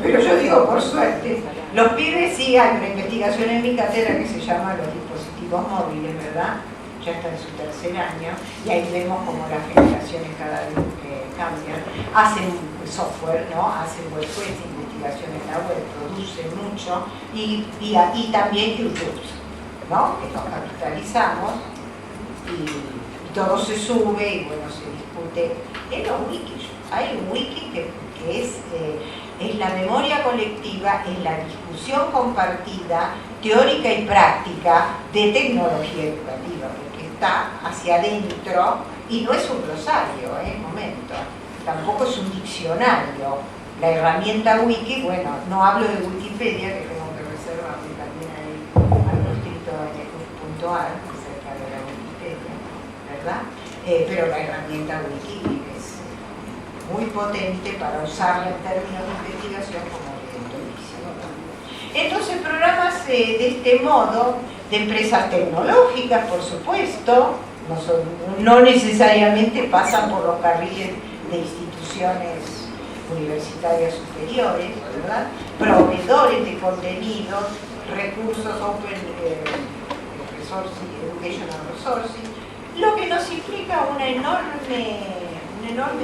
pero yo digo por suerte, los pibes sí, hay una investigación en mi cátedra que se llama los dispositivos móviles, ¿verdad? Ya está en su tercer año y ahí vemos como las generaciones cada vez cambian, hacen software, ¿no? Hacen webquest, investigación en la web, producen mucho y también YouTube, ¿no? Que nos capitalizamos y todo se sube y bueno, se discute en los wikis. Hay un wiki que es la memoria colectiva, es la discusión compartida, teórica y práctica de tecnología educativa, porque está hacia adentro y no es un glosario, momento, tampoco es un diccionario. La herramienta wiki, bueno, no hablo de Wikipedia, que tengo que reservarme, también hay algo escrito en ecus.ar acerca de la Wikipedia, ¿verdad? Pero la herramienta wiki es muy potente para usarla en términos de investigación como orientolísimo también. Entonces, programas de este modo, de empresas tecnológicas, por supuesto, no necesariamente pasan por los carriles de instituciones universitarias superiores, ¿verdad? Proveedores de contenidos, recursos open resources, educational resources, lo que nos implica un enorme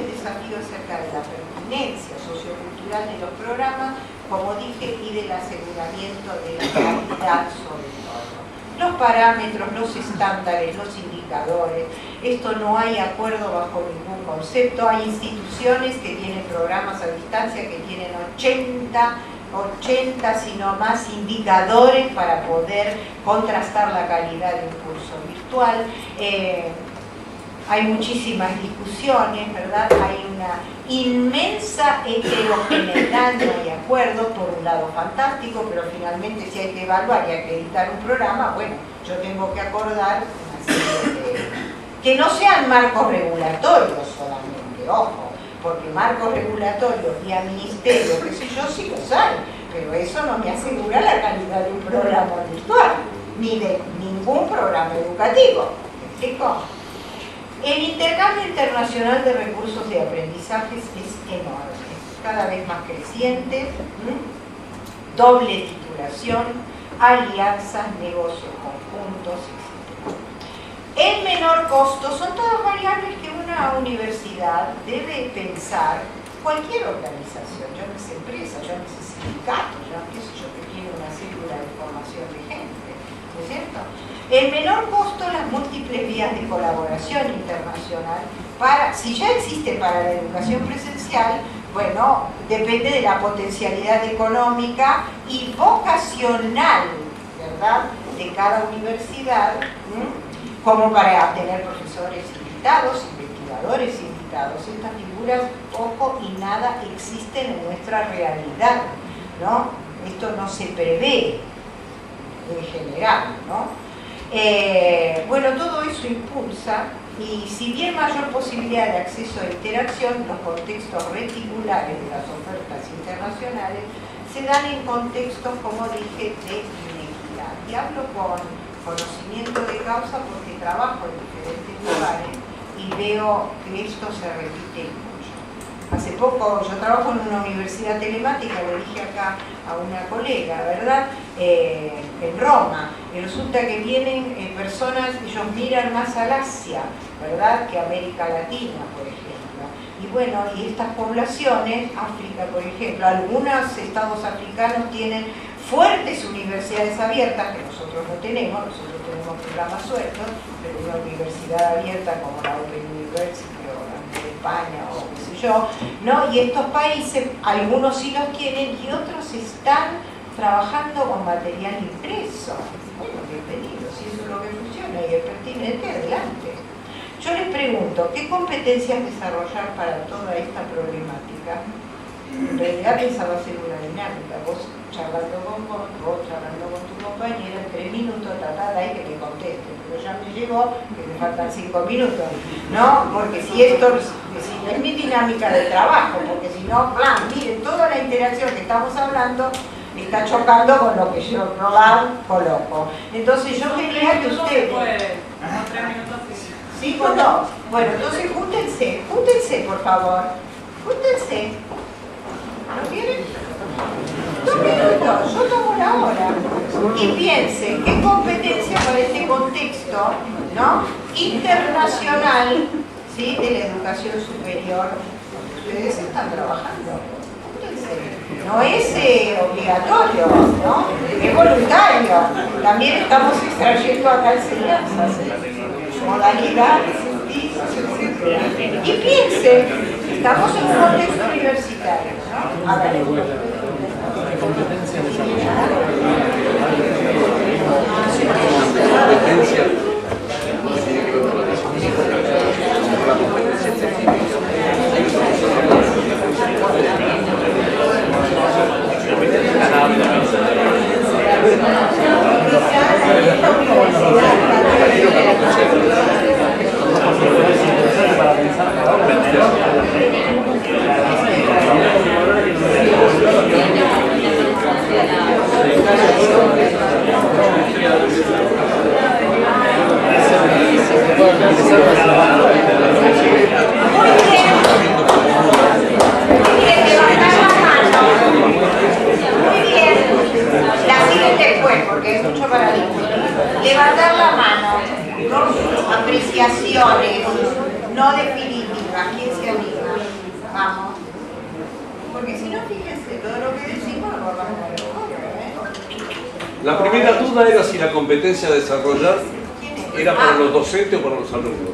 desafío acerca de la pertinencia sociocultural de los programas, como dije, y del aseguramiento de la calidad sobre todo. Los parámetros, los estándares, los indicadores, esto no hay acuerdo bajo ningún concepto. Hay instituciones que tienen programas a distancia que tienen 80 sino más indicadores para poder contrastar la calidad de un curso virtual. Hay muchísimas discusiones, ¿verdad? Hay una inmensa heterogeneidad, no hay acuerdo, por un lado fantástico, pero finalmente si hay que evaluar y acreditar un programa, bueno, yo tengo que acordar una serie de... que no sean marcos regulatorios solamente, ojo, porque marcos regulatorios y a ministerio, qué sé yo, sí los hay, pero eso no me asegura la calidad de un programa virtual, ni de ningún programa educativo. ¿Me explico? El intercambio internacional de recursos de aprendizaje es enorme, cada vez más creciente, doble titulación, alianzas, negocios conjuntos, etc. El menor costo son todas variables que una universidad debe pensar, cualquier organización, yo no sé empresa, yo no sé sindicato, yo qué sé yo, que tiene una célula de formación de gente, ¿no es cierto? El menor costo, las múltiples vías de colaboración internacional, si ya existe para la educación presencial, bueno, depende de la potencialidad económica y vocacional, ¿verdad?, de cada universidad, como para tener profesores invitados, investigadores invitados. Estas figuras poco y nada existen en nuestra realidad, ¿no? Esto no se prevé en general, ¿no? Bueno, todo eso impulsa, y si bien mayor posibilidad de acceso a interacción, los contextos reticulares de las ofertas internacionales se dan en contextos, como dije, de inequidad. Y hablo con conocimiento de causa porque trabajo en diferentes lugares y veo que esto se repite mucho. Hace poco, yo trabajo en una universidad telemática, lo dije acá a una colega, ¿verdad? En Roma, y resulta que vienen personas, ellos miran más al Asia, ¿verdad? Que América Latina, por ejemplo. Y bueno, y estas poblaciones, África, por ejemplo, algunos estados africanos tienen fuertes universidades abiertas, que nosotros no tenemos, nosotros tenemos programas sueltos, pero una universidad abierta como la Open University o la de España o qué sé yo, ¿no? Y estos países, algunos sí los tienen y otros están trabajando con material impreso. Bueno, bienvenido, si eso es lo que funciona y es pertinente, adelante. Yo les pregunto, ¿qué competencias desarrollar para toda esta problemática? En realidad pensaba hacer una dinámica, vos charlando con vos, charlando con tu compañera, en 3 minutos, y que me conteste, pero ya me llegó que me faltan 5 minutos, ¿no? Porque si esto es mi dinámica de trabajo, porque si no, plan, miren, toda la interacción que estamos hablando está chocando con lo que yo coloco. Entonces yo quería que ustedes... 3 minutos. ¿Sí o no? Bueno, entonces júntense, por favor, júntense. ¿No quieren? 2 minutos, yo tomo la hora. Y piensen, ¿qué competencia para este contexto, ¿no? Internacional, ¿sí? De la educación superior ustedes están trabajando? Júntense. No es obligatorio, ¿no? Es voluntario. También estamos extrayendo acá enseñanzas, modalidades, y piensen, estamos en un contexto universitario, ¿no? A ver. Levantar la mano, ¿no? Apreciaciones, no definitivas. ¿Quién se anima? Vamos. Porque si no, fíjense, todo lo que decimos lo vamos a ver. La primera duda era si la competencia a desarrollar era para los docentes o para los alumnos.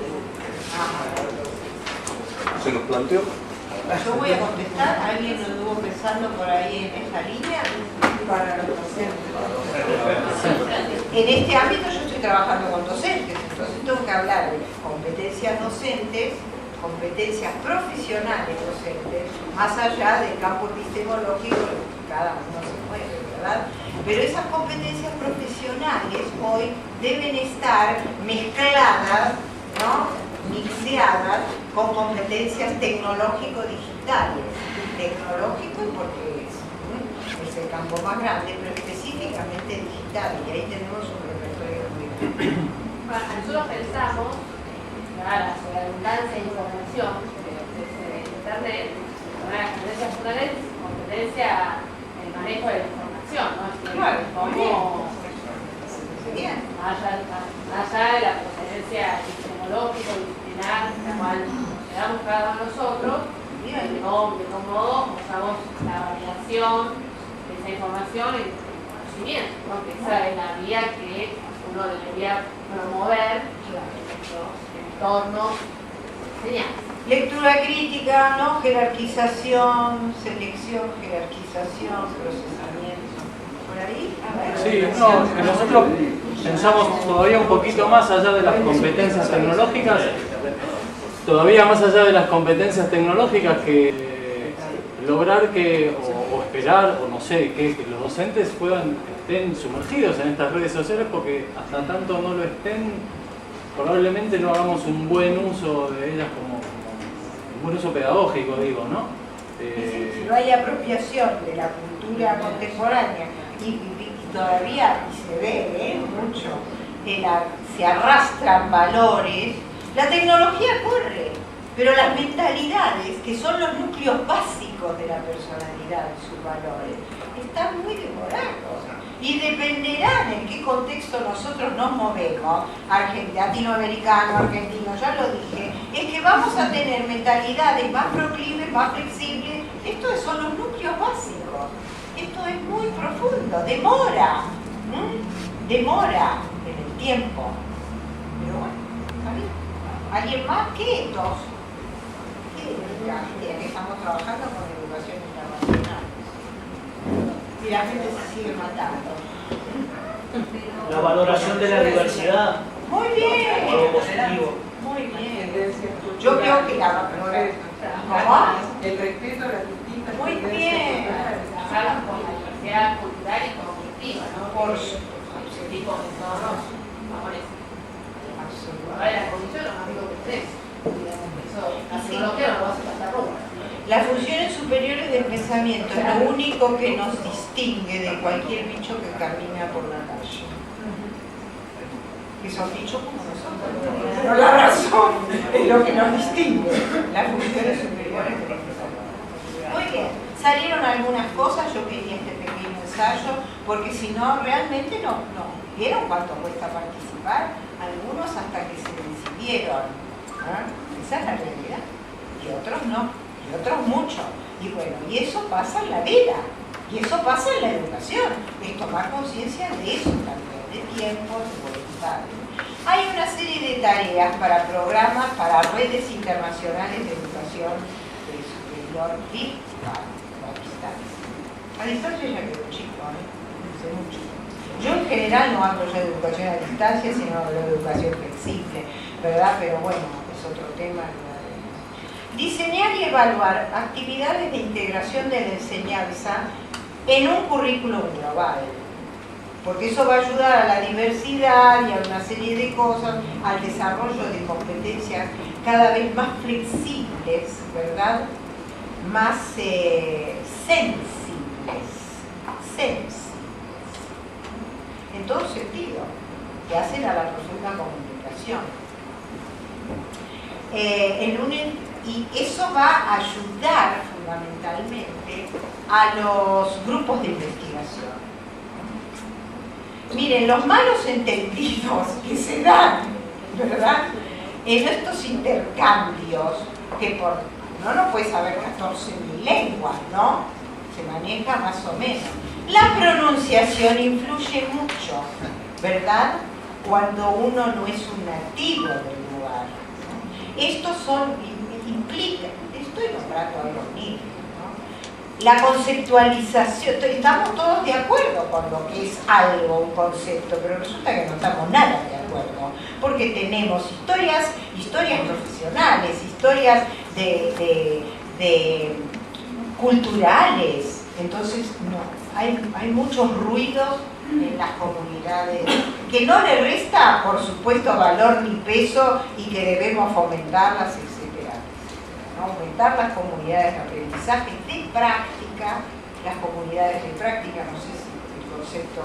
¿Se nos planteó? Yo voy a contestar. ¿Alguien lo estuvo pensando por ahí en esta línea? Para los docentes. En este ámbito yo estoy trabajando con docentes, entonces tengo que hablar de competencias docentes, competencias profesionales docentes, más allá del campo epistemológico en el que cada uno se mueve, ¿verdad? Pero esas competencias profesionales hoy deben estar mezcladas, ¿no? Mixeadas con competencias tecnológico-digitales. Tecnológico porque es el campo más grande, pero específicamente digital, y ahí tenemos un repertorio muy grande. Nosotros pensamos, la redundancia de información de Internet, una competencia fundamental es competencia en el manejo de la información, ¿no? Claro, como bien. más allá de la competencia epistemológica, disciplinar, la cual le damos cada uno a nosotros, de qué modo usamos la variación de esa información en conocimiento, ¿no? Que esa es la vía que uno debería promover en nuestros entornos enseñanza. Lectura crítica, ¿no? Jerarquización, selección, jerarquización, procesamiento. ¿Por ahí? A ver. Sí, no, nosotros pensamos todavía un poquito más allá de las competencias tecnológicas, que lograr que, o esperar, o no sé, que los docentes estén sumergidos en estas redes sociales, porque hasta tanto no lo estén, probablemente no hagamos un buen uso de ellas como un buen uso pedagógico, digo, ¿no? Si no hay apropiación de la cultura contemporánea y todavía, y se ve mucho, se arrastran valores La tecnología corre, pero las mentalidades, que son los núcleos básicos de la personalidad y sus valores, están muy demorados. Y dependerá en qué contexto nosotros nos movemos, latinoamericano, argentino, ya lo dije, es que vamos a tener mentalidades más proclives, más flexibles. Estos son los núcleos básicos. Esto es muy profundo, demora en el tiempo. Pero bueno, está bien. ¿Alguien más? ¿Qué? Dos. ¿Qué? Que estamos trabajando con educación internacional. Y la gente se sigue matando. La valoración de la diversidad. Muy bien. Algo positivo. Muy bien. Yo creo que la valoración. ¿Cómo? El respeto a las distintas. Muy bien. Trabajar con la diversidad cultural y cognitiva, ¿no? Por supuesto. Tipo de todos los japoneses. Ahora la condición es lo más rico que tenés. Eso, la psicología no lo vas a pasar ropa. Las funciones superiores del pensamiento es lo único que nos distingue de cualquier bicho que camina por la calle. Que son bichos como nosotros. Pero la razón es lo que nos distingue. Las funciones superiores del pensamiento. Muy bien. Salieron algunas cosas, yo quería este pequeño ensayo, porque si no, realmente no. ¿Vieron cuánto cuesta participar? Algunos hasta que se decidieron. Esa es la realidad. Y otros no. Y otros mucho. Y bueno, y eso pasa en la vida. Y eso pasa en la educación. Es tomar conciencia de eso también, de tiempo, de voluntad. Hay una serie de tareas para programas, para redes internacionales de educación superior virtual, a distancia. A distancia ya quedó chico, hace mucho. Yo en general no hablo ya de educación a distancia, sino de educación flexible, ¿verdad? Pero bueno, es otro tema. Diseñar y evaluar actividades de integración de la enseñanza en un currículum global, porque eso va a ayudar a la diversidad y a una serie de cosas, al desarrollo de competencias cada vez más flexibles, ¿verdad? Más sensibles, en todo sentido, que hacen a la profunda comunicación. Y eso va a ayudar fundamentalmente a los grupos de investigación. Miren, los malos entendidos que se dan, ¿verdad?, en estos intercambios, que no puede saber 14.000 lenguas, ¿no? Se maneja más o menos. La pronunciación influye mucho, ¿verdad?, cuando uno no es un nativo del lugar, ¿no? Estos implica, estoy nombrando a los niños, ¿no? La conceptualización, estamos todos de acuerdo con lo que es algo, un concepto, pero resulta que no estamos nada de acuerdo, porque tenemos historias profesionales, historias de culturales, entonces no, hay muchos ruidos en las comunidades, que no le resta, por supuesto, valor ni peso y que debemos fomentarlas, etc. ¿No? Aumentar las comunidades de aprendizaje de práctica, las comunidades de práctica, no sé si el concepto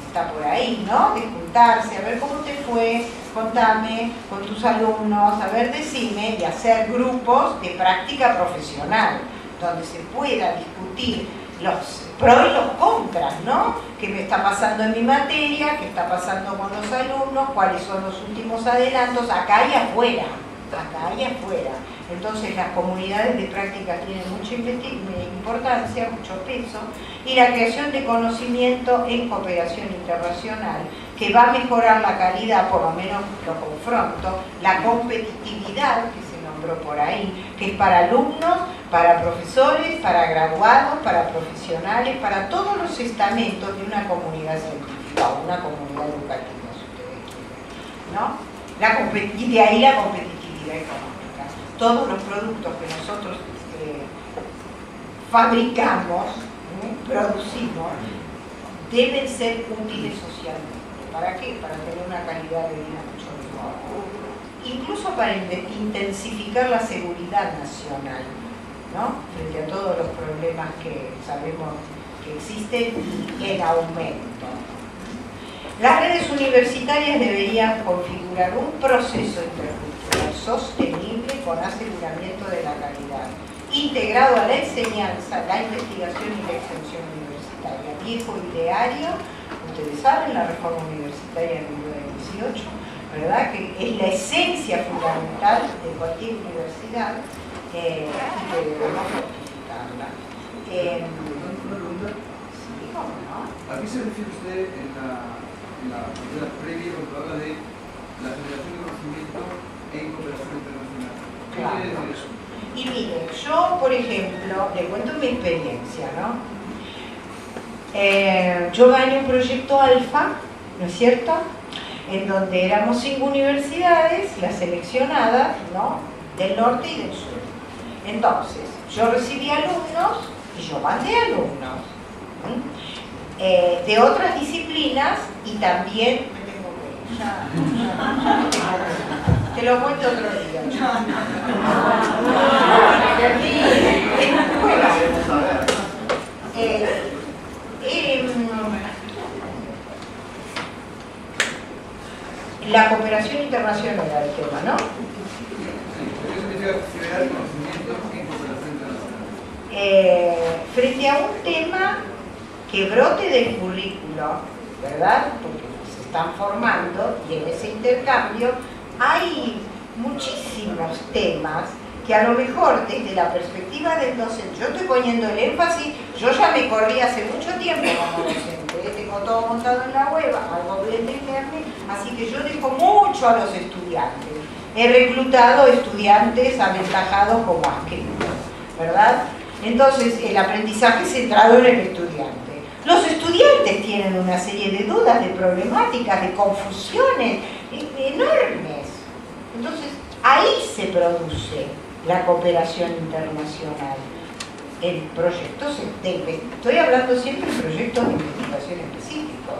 está por ahí, ¿no? De juntarse, a ver cómo te fue, contame con tus alumnos, a ver, decime, y hacer grupos de práctica profesional, donde se pueda discutir los pros y los contras, ¿no? ¿Qué me está pasando en mi materia? ¿Qué está pasando con los alumnos? ¿Cuáles son los últimos adelantos? Acá y afuera. Entonces las comunidades de práctica tienen mucha importancia, mucho peso, y la creación de conocimiento en cooperación internacional, que va a mejorar la calidad, por lo menos lo confronto, la competitividad, que se nombró por ahí, que es para alumnos, para profesores, para graduados, para profesionales, para todos los estamentos de una comunidad científica o una comunidad educativa, si ustedes quieren, ¿no? Y de ahí la competitividad económica. Todos los productos que nosotros fabricamos, producimos, deben ser útiles socialmente. ¿Para qué? Para tener una calidad de vida mucho mejor. Incluso para intensificar la seguridad nacional, ¿no? Frente a todos los problemas que sabemos que existen y en aumento. Las redes universitarias deberían configurar un proceso intercultural sostenible con aseguramiento de la calidad, integrado a la enseñanza, la investigación y la extensión universitaria. Viejo ideario, ustedes saben, la reforma universitaria del 2018, ¿verdad? Que es la esencia fundamental de cualquier universidad y que debemos fortificarla. ¿A qué se refiere usted en la previa cuando habla de la generación de conocimiento en cooperación internacional? ¿Qué quiere decir eso? Y mire, yo, por ejemplo, le cuento mi experiencia, ¿no? Yo gané un proyecto Alfa, ¿no es cierto?, en donde éramos 5 universidades, las seleccionadas, ¿no?, del norte y del sur. Entonces, yo recibí alumnos y yo mandé alumnos de otras disciplinas y también, te lo cuento otro día. La cooperación internacional era el tema, ¿no? ¿Qué significa generar conocimiento en cooperación internacional? Frente a un tema que brote del currículo, ¿verdad? Porque se están formando y en ese intercambio hay muchísimos temas que a lo mejor desde la perspectiva del docente, yo estoy poniendo el énfasis, yo ya me corrí hace mucho tiempo como docente, tengo todo montado en la web, algo de internet, así que yo dejo mucho a los estudiantes. He reclutado estudiantes aventajados como adscritos, ¿verdad? Entonces el aprendizaje centrado en el estudiante. Los estudiantes tienen una serie de dudas, de problemáticas, de confusiones enormes. Entonces, ahí se produce la cooperación internacional. En proyectos, estoy hablando siempre de proyectos de investigación específicos,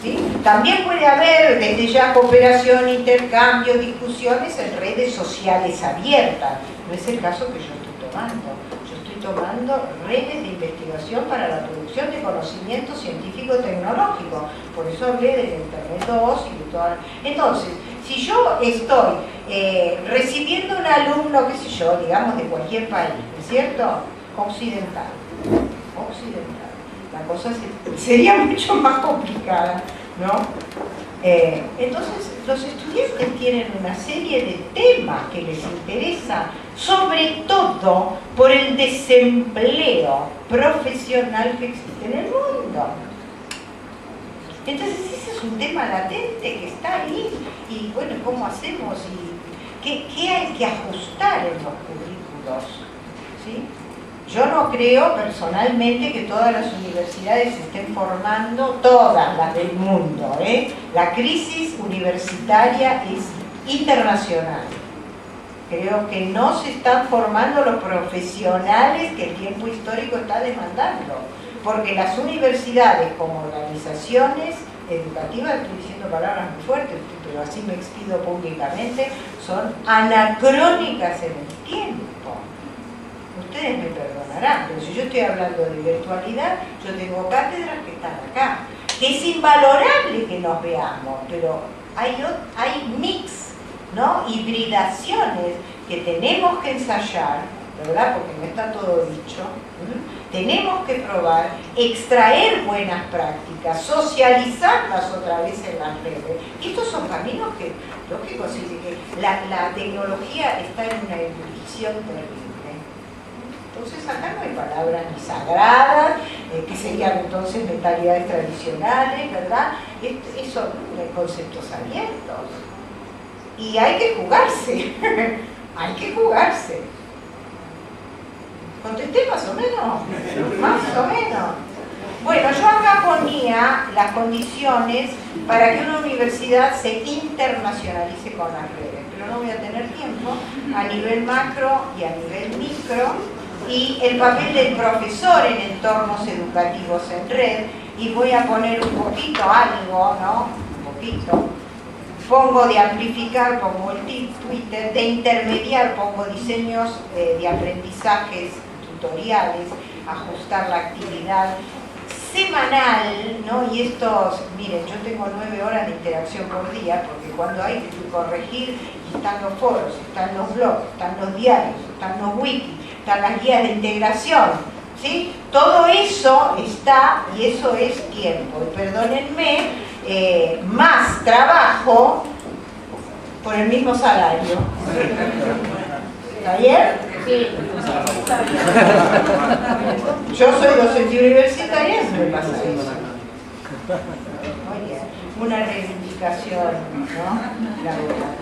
¿sí? También puede haber desde ya cooperación, intercambio, discusiones en redes sociales abiertas. No es el caso que yo estoy tomando. Tomando redes de investigación para la producción de conocimiento científico-tecnológico. Por eso hablé del Internet 2 y de todas. Entonces, si yo estoy recibiendo un alumno, qué sé yo, digamos de cualquier país, ¿no es cierto? Occidental. La cosa sería mucho más complicada, ¿no? Entonces, los estudiantes tienen una serie de temas que les interesa, sobre todo por el desempleo profesional que existe en el mundo. Entonces, ese es un tema latente que está ahí. Y bueno, ¿cómo hacemos? ¿Y qué hay que ajustar en los currículos? ¿Sí? Yo no creo personalmente que todas las universidades se estén formando, todas las del mundo, ¿eh? La crisis universitaria es internacional. Creo que no se están formando los profesionales que el tiempo histórico está demandando, porque las universidades como organizaciones educativas, estoy diciendo palabras muy fuertes, pero así me expido públicamente, son anacrónicas en el tiempo. Ustedes me perdonarán, pero si yo estoy hablando de virtualidad, yo tengo cátedras que están acá, que es invalorable que nos veamos, pero hay mix, ¿no? Hibridaciones que tenemos que ensayar, ¿verdad? Porque no está todo dicho. Tenemos que probar, extraer buenas prácticas, socializarlas otra vez en las redes. Y estos son caminos que, lógico, la tecnología está en una ebullición terrible. Entonces acá no hay palabras ni sagradas, que serían entonces mentalidades tradicionales, ¿verdad? Son conceptos abiertos. Y hay que jugarse, hay que jugarse. ¿Contesté más o menos? Más o menos. Bueno, yo acá ponía las condiciones para que una universidad se internacionalice con las redes, pero no voy a tener tiempo, a nivel macro y a nivel micro, y el papel del profesor en entornos educativos en red, y voy a poner un poquito algo, ¿no? Un poquito. Pongo de amplificar, pongo el Twitter, de intermediar, pongo diseños de aprendizajes tutoriales, ajustar la actividad, semanal, ¿no? Y estos, miren, yo tengo 9 horas de interacción por día, porque cuando hay que corregir, están los foros, están los blogs, están los diarios, están los wikis, están las guías de integración, ¿sí? Todo eso está, y eso es tiempo, y perdónenme, más trabajo por el mismo salario. ¿Está bien? Sí. Yo soy docente universitaria, me pasa eso. Oye, una reivindicación, ¿no? Laboral.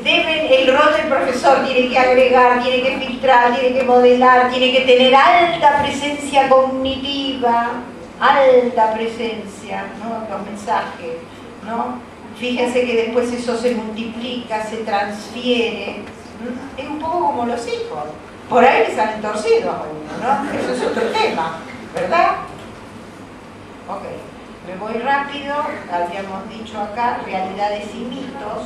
El rol del profesor tiene que agregar, tiene que filtrar, tiene que modelar, tiene que tener alta presencia cognitiva, alta presencia, ¿no? Los mensajes, ¿no? Fíjense que después eso se multiplica, se transfiere. Es un poco como los hijos. Por ahí les salen torcidos a uno, ¿no? Eso es otro tema, ¿verdad? Ok, me voy rápido. Habíamos dicho acá realidades y mitos.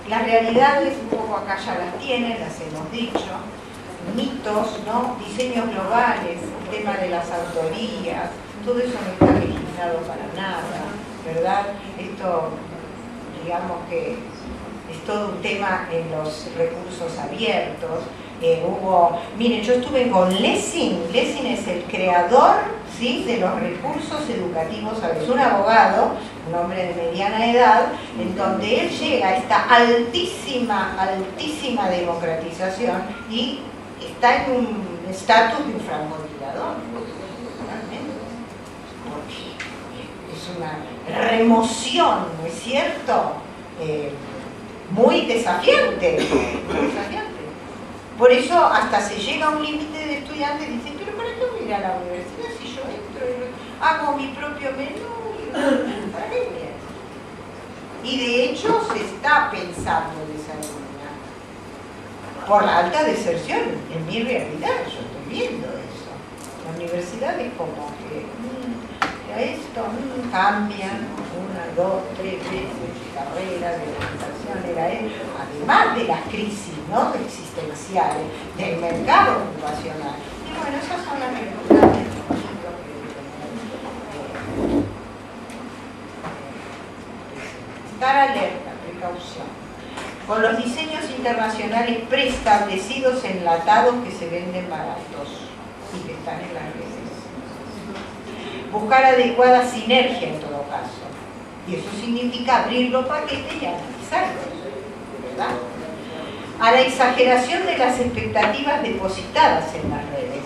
Las realidades, un poco acá ya las tienen, las hemos dicho. Mitos, ¿no? Diseños globales, el tema de las autorías, todo eso no está legislado para nada, ¿verdad? Esto, digamos que es todo un tema en los recursos abiertos. Miren, yo estuve con Lessing. Lessing es el creador, ¿sí?, de los recursos educativos, es un abogado, un hombre de mediana edad, en donde él llega a esta altísima, altísima democratización y está en un estatus de un francotirador, realmente, porque es una remoción, ¿no es cierto?, muy desafiante, muy desafiante. Por eso hasta se llega a un límite de estudiantes que dicen, pero ¿para qué voy a ir a la universidad si yo entro y hago mi propio menú? ¿Para qué voy a ir? Y de hecho se está pensando en esa línea por la alta deserción. En mi realidad yo estoy viendo eso. La universidad es como que esto cambian 1, 2, 3 veces de carrera, de organización, además de las crisis, ¿no?, existenciales, del mercado ocupacional. Y bueno, esas son las preguntas del conflicto que estar alerta, precaución. Con los diseños internacionales preestablecidos enlatados que se venden baratos y que están en las redes. Buscar adecuada sinergia en todo caso. Y eso significa abrir los paquetes y analizarlos, ¿verdad? A la exageración de las expectativas depositadas en las redes,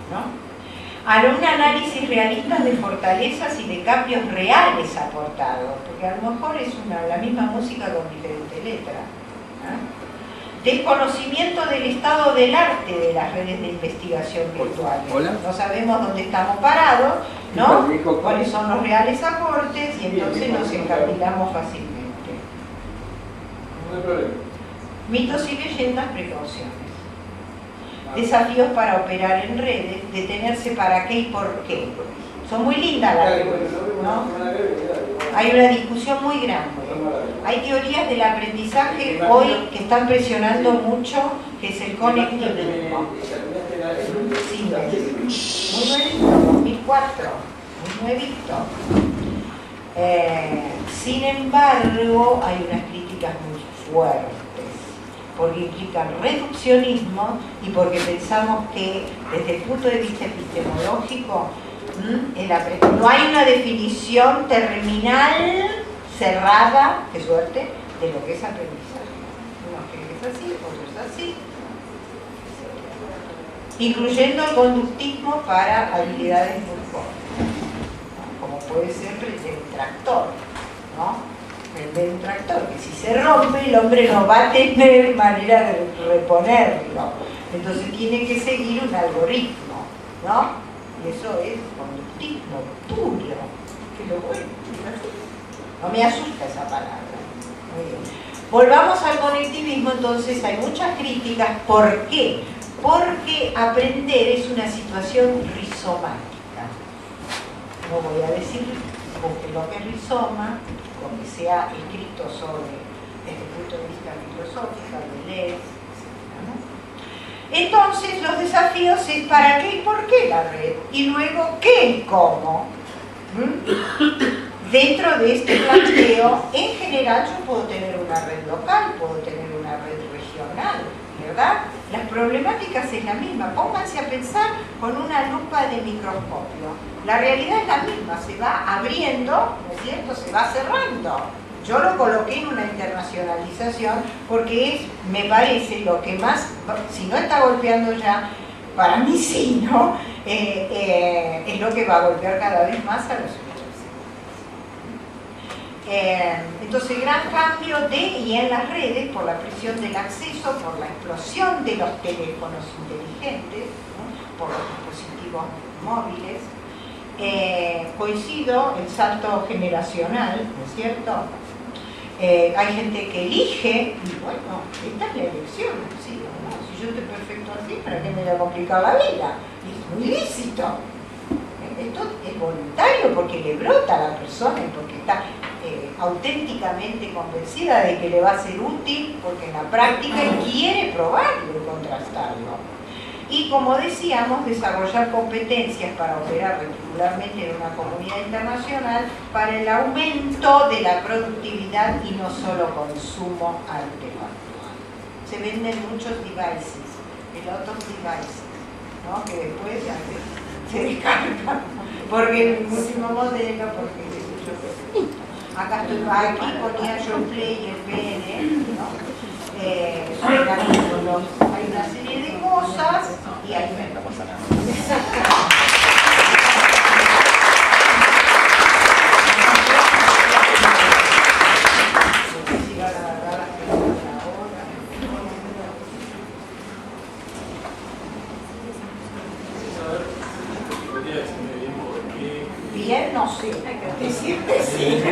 ¿no? A un análisis realista de fortalezas y de cambios reales aportados, porque a lo mejor es la misma música con diferente letra, ¿no? Desconocimiento del estado del arte de las redes de investigación virtuales. Hola. No sabemos dónde estamos parados, ¿no? Cuáles son los reales aportes y entonces nos encamilamos fácilmente. No hay problema. Mitos y leyendas, precauciones. Desafíos para operar en redes, detenerse para qué y por qué. Son muy lindas las redes, ¿no? Hay una discusión muy grande. Hay teorías del aprendizaje hoy que están presionando mucho, que es el conectivismo. Sí, muy nuevito, 2004, muy nuevito. Sin embargo, hay unas críticas muy fuertes, porque implican reduccionismo y porque pensamos que desde el punto de vista epistemológico no hay una definición terminal, cerrada, qué suerte, de lo que es aprendizaje. Unos creen que es así, otros así. Incluyendo el conductismo para habilidades muy cortas, ¿no? Como puede ser prender un tractor, ¿no? Prender un tractor, que si se rompe el hombre no va a tener manera de reponerlo. Entonces tiene que seguir un algoritmo, ¿no? Y eso es conductismo puro, que lo bueno, no me asusta esa palabra. Muy bien. Volvamos al conectivismo, entonces hay muchas críticas. ¿Por qué? Porque aprender es una situación rizomática. No voy a decir lo que es rizoma, lo que se ha escrito sobre desde el punto de vista filosófico, de Deleuze, etc., ¿no? Entonces los desafíos es para qué y por qué la red, y luego qué y cómo. Dentro de este planteo, en general yo puedo tener una red local, puedo tener una red regional, ¿verdad? Las problemáticas es la misma. Pónganse a pensar con una lupa de microscopio. La realidad es la misma, se va abriendo, ¿no es cierto? Se va cerrando. Yo lo coloqué en una internacionalización porque es, me parece, lo que más, si no está golpeando ya, para mí sí, ¿no? Es lo que va a golpear cada vez más a los entonces, gran cambio de y en las redes por la presión del acceso, por la explosión de los teléfonos inteligentes, ¿no? Por los dispositivos móviles. Coincido, el salto generacional, ¿no es cierto? Hay gente que elige, y bueno, esta es la elección, ¿sí o no? Si yo estoy perfecto así, ¿para qué me voy a complicar la vida? Es muy lícito. Esto es voluntario porque le brota a la persona y porque está auténticamente convencida de que le va a ser útil, porque en la práctica quiere probarlo y contrastarlo. Y como decíamos, desarrollar competencias para operar regularmente en una comunidad internacional para el aumento de la productividad y no solo consumo artefactual. Se venden muchos devices, pilotos devices, ¿no? Que después ya se descargan, porque el último modelo, porque qué sé yo. Acá estoy, aquí ponía yo el play y el PN, ¿no? Hay una serie de cosas y hay menos. Bien, no sé, hay que decirte sí.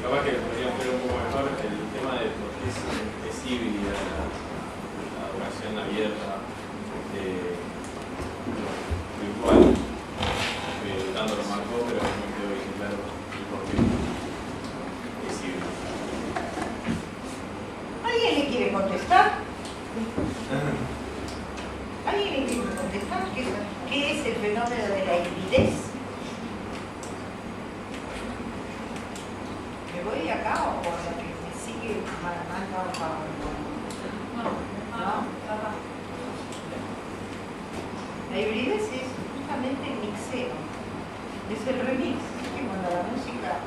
Capaz que podríamos ver un poco mejor el tema de por qué es híbrida la educación abierta, virtual, tanto lo marcó, pero no me quedó bien claro el por qué es híbrida. ¿Alguien le quiere contestar? ¿Alguien le quiere contestar? ¿Qué es el fenómeno de la hibridez? ¿Me voy acá o por la que me sigue mandando a no? La hibridez es justamente el mixeo, es el remix, que cuando la música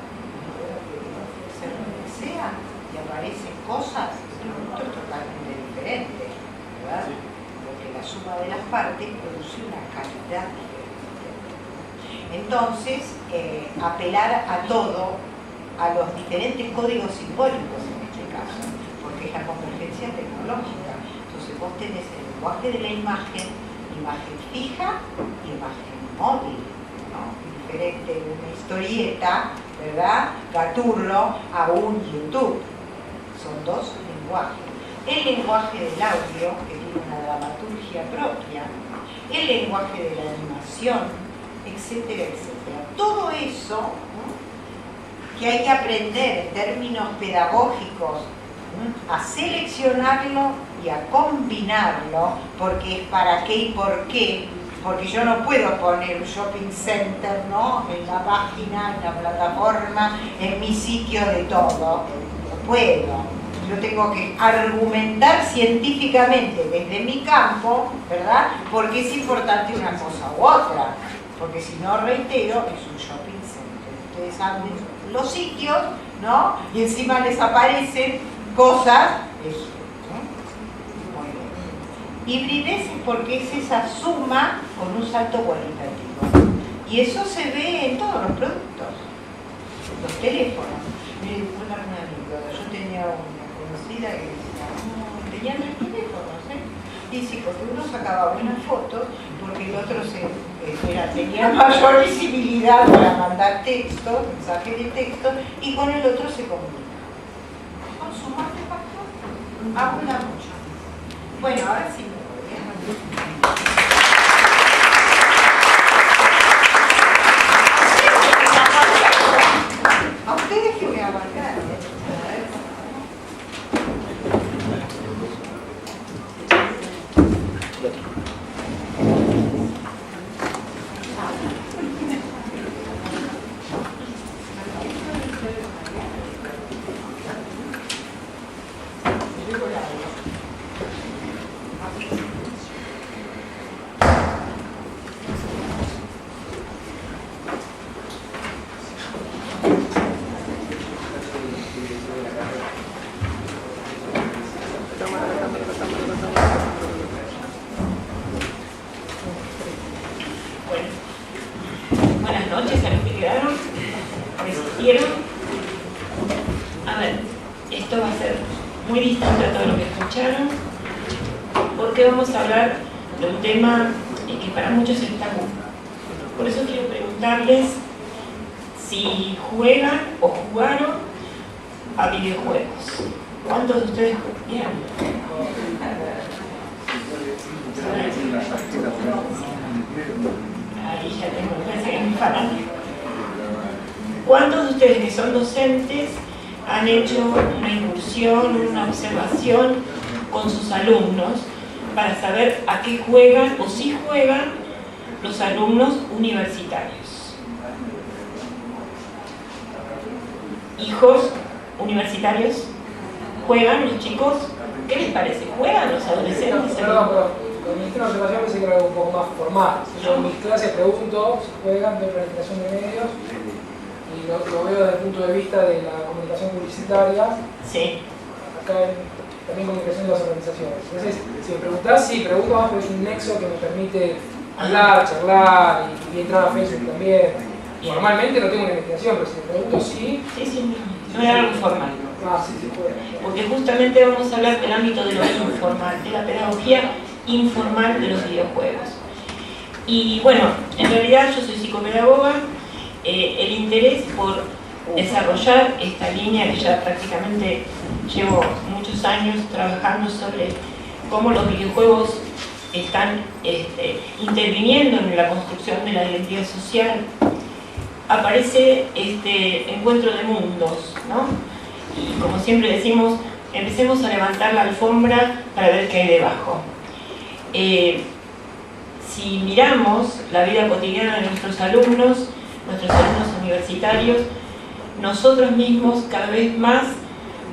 se remixea y aparecen cosas, el producto es totalmente diferente, ¿verdad? Porque la suma de las partes produce una calidad diferente. Entonces, apelar a todo, a los diferentes códigos simbólicos en este caso, porque es la convergencia tecnológica. Entonces vos tenés el lenguaje de la imagen fija y imagen móvil, ¿no? Diferente de una historieta, ¿verdad? Gaturro a un YouTube. Son dos lenguajes. El lenguaje del audio, que tiene una dramaturgia propia, el lenguaje de la animación, etcétera, etcétera. Todo eso, ¿no? Que hay que aprender en términos pedagógicos, ¿no? A seleccionarlo y a combinarlo, porque es para qué y por qué, porque yo no puedo poner un shopping center, ¿no? En la página, en la plataforma, en mi sitio de todo, no puedo. Yo tengo que argumentar científicamente desde mi campo, ¿verdad? Porque es importante una cosa u otra, porque si no, reitero, es un shopping center. Ustedes abren los sitios, ¿no? Y encima les aparecen cosas, eso, ¿no? Muy bien. Hibridez es porque es esa suma con un salto cualitativo. Y eso se ve en todos los productos. Los teléfonos. Miren, una anécdota. Yo tenía una conocida que decía, tenían 3 teléfonos, ¿eh? Y sí, porque uno sacaba buenas fotos, porque el otro tenía mayor visibilidad para mandar texto, mensaje de texto, y con el otro se comunica. Con su artefacto abunda mucho. Bueno, ahora sí me voy, ¿eh? A ustedes que me aguantaron, ¿eh? asistieron. A ver, esto va a ser muy distinto a todo lo que escucharon, porque vamos a hablar de un tema que para muchos es tabú. Por eso quiero preguntarles si juegan o jugaron a videojuegos. ¿Cuántos de ustedes jugaron? Ahí ya tengo, me parece que es muy fanático. ¿Cuántos de ustedes que son docentes han hecho una incursión, una observación con sus alumnos para saber a qué juegan o si juegan los alumnos universitarios? ¿Hijos universitarios? ¿Juegan los chicos? ¿Qué les parece? ¿Juegan los adolescentes? Perdón, con mi observación pensé que era algo un poco más formal. Yo en mis clases pregunto si juegan de planificación de medios y lo veo desde el punto de vista de la comunicación publicitaria. Sí. Acá también comunicación de las organizaciones. Entonces, si me preguntás, sí, pregunto más porque es un nexo que me permite hablar, charlar y entrar a Facebook también. Formalmente no tengo una investigación, pero si me pregunto, sí. Sí, no es algo formal. Sí, puede. Porque justamente vamos a hablar del ámbito de lo informal, de la pedagogía informal de los videojuegos. Y bueno, en realidad yo soy psicopedagoga, el interés por desarrollar esta línea que ya prácticamente llevo muchos años trabajando sobre cómo los videojuegos están interviniendo en la construcción de la identidad social, aparece este encuentro de mundos, ¿no? Y como siempre decimos, empecemos a levantar la alfombra para ver qué hay debajo. Si miramos la vida cotidiana de nuestros alumnos universitarios, nosotros mismos cada vez más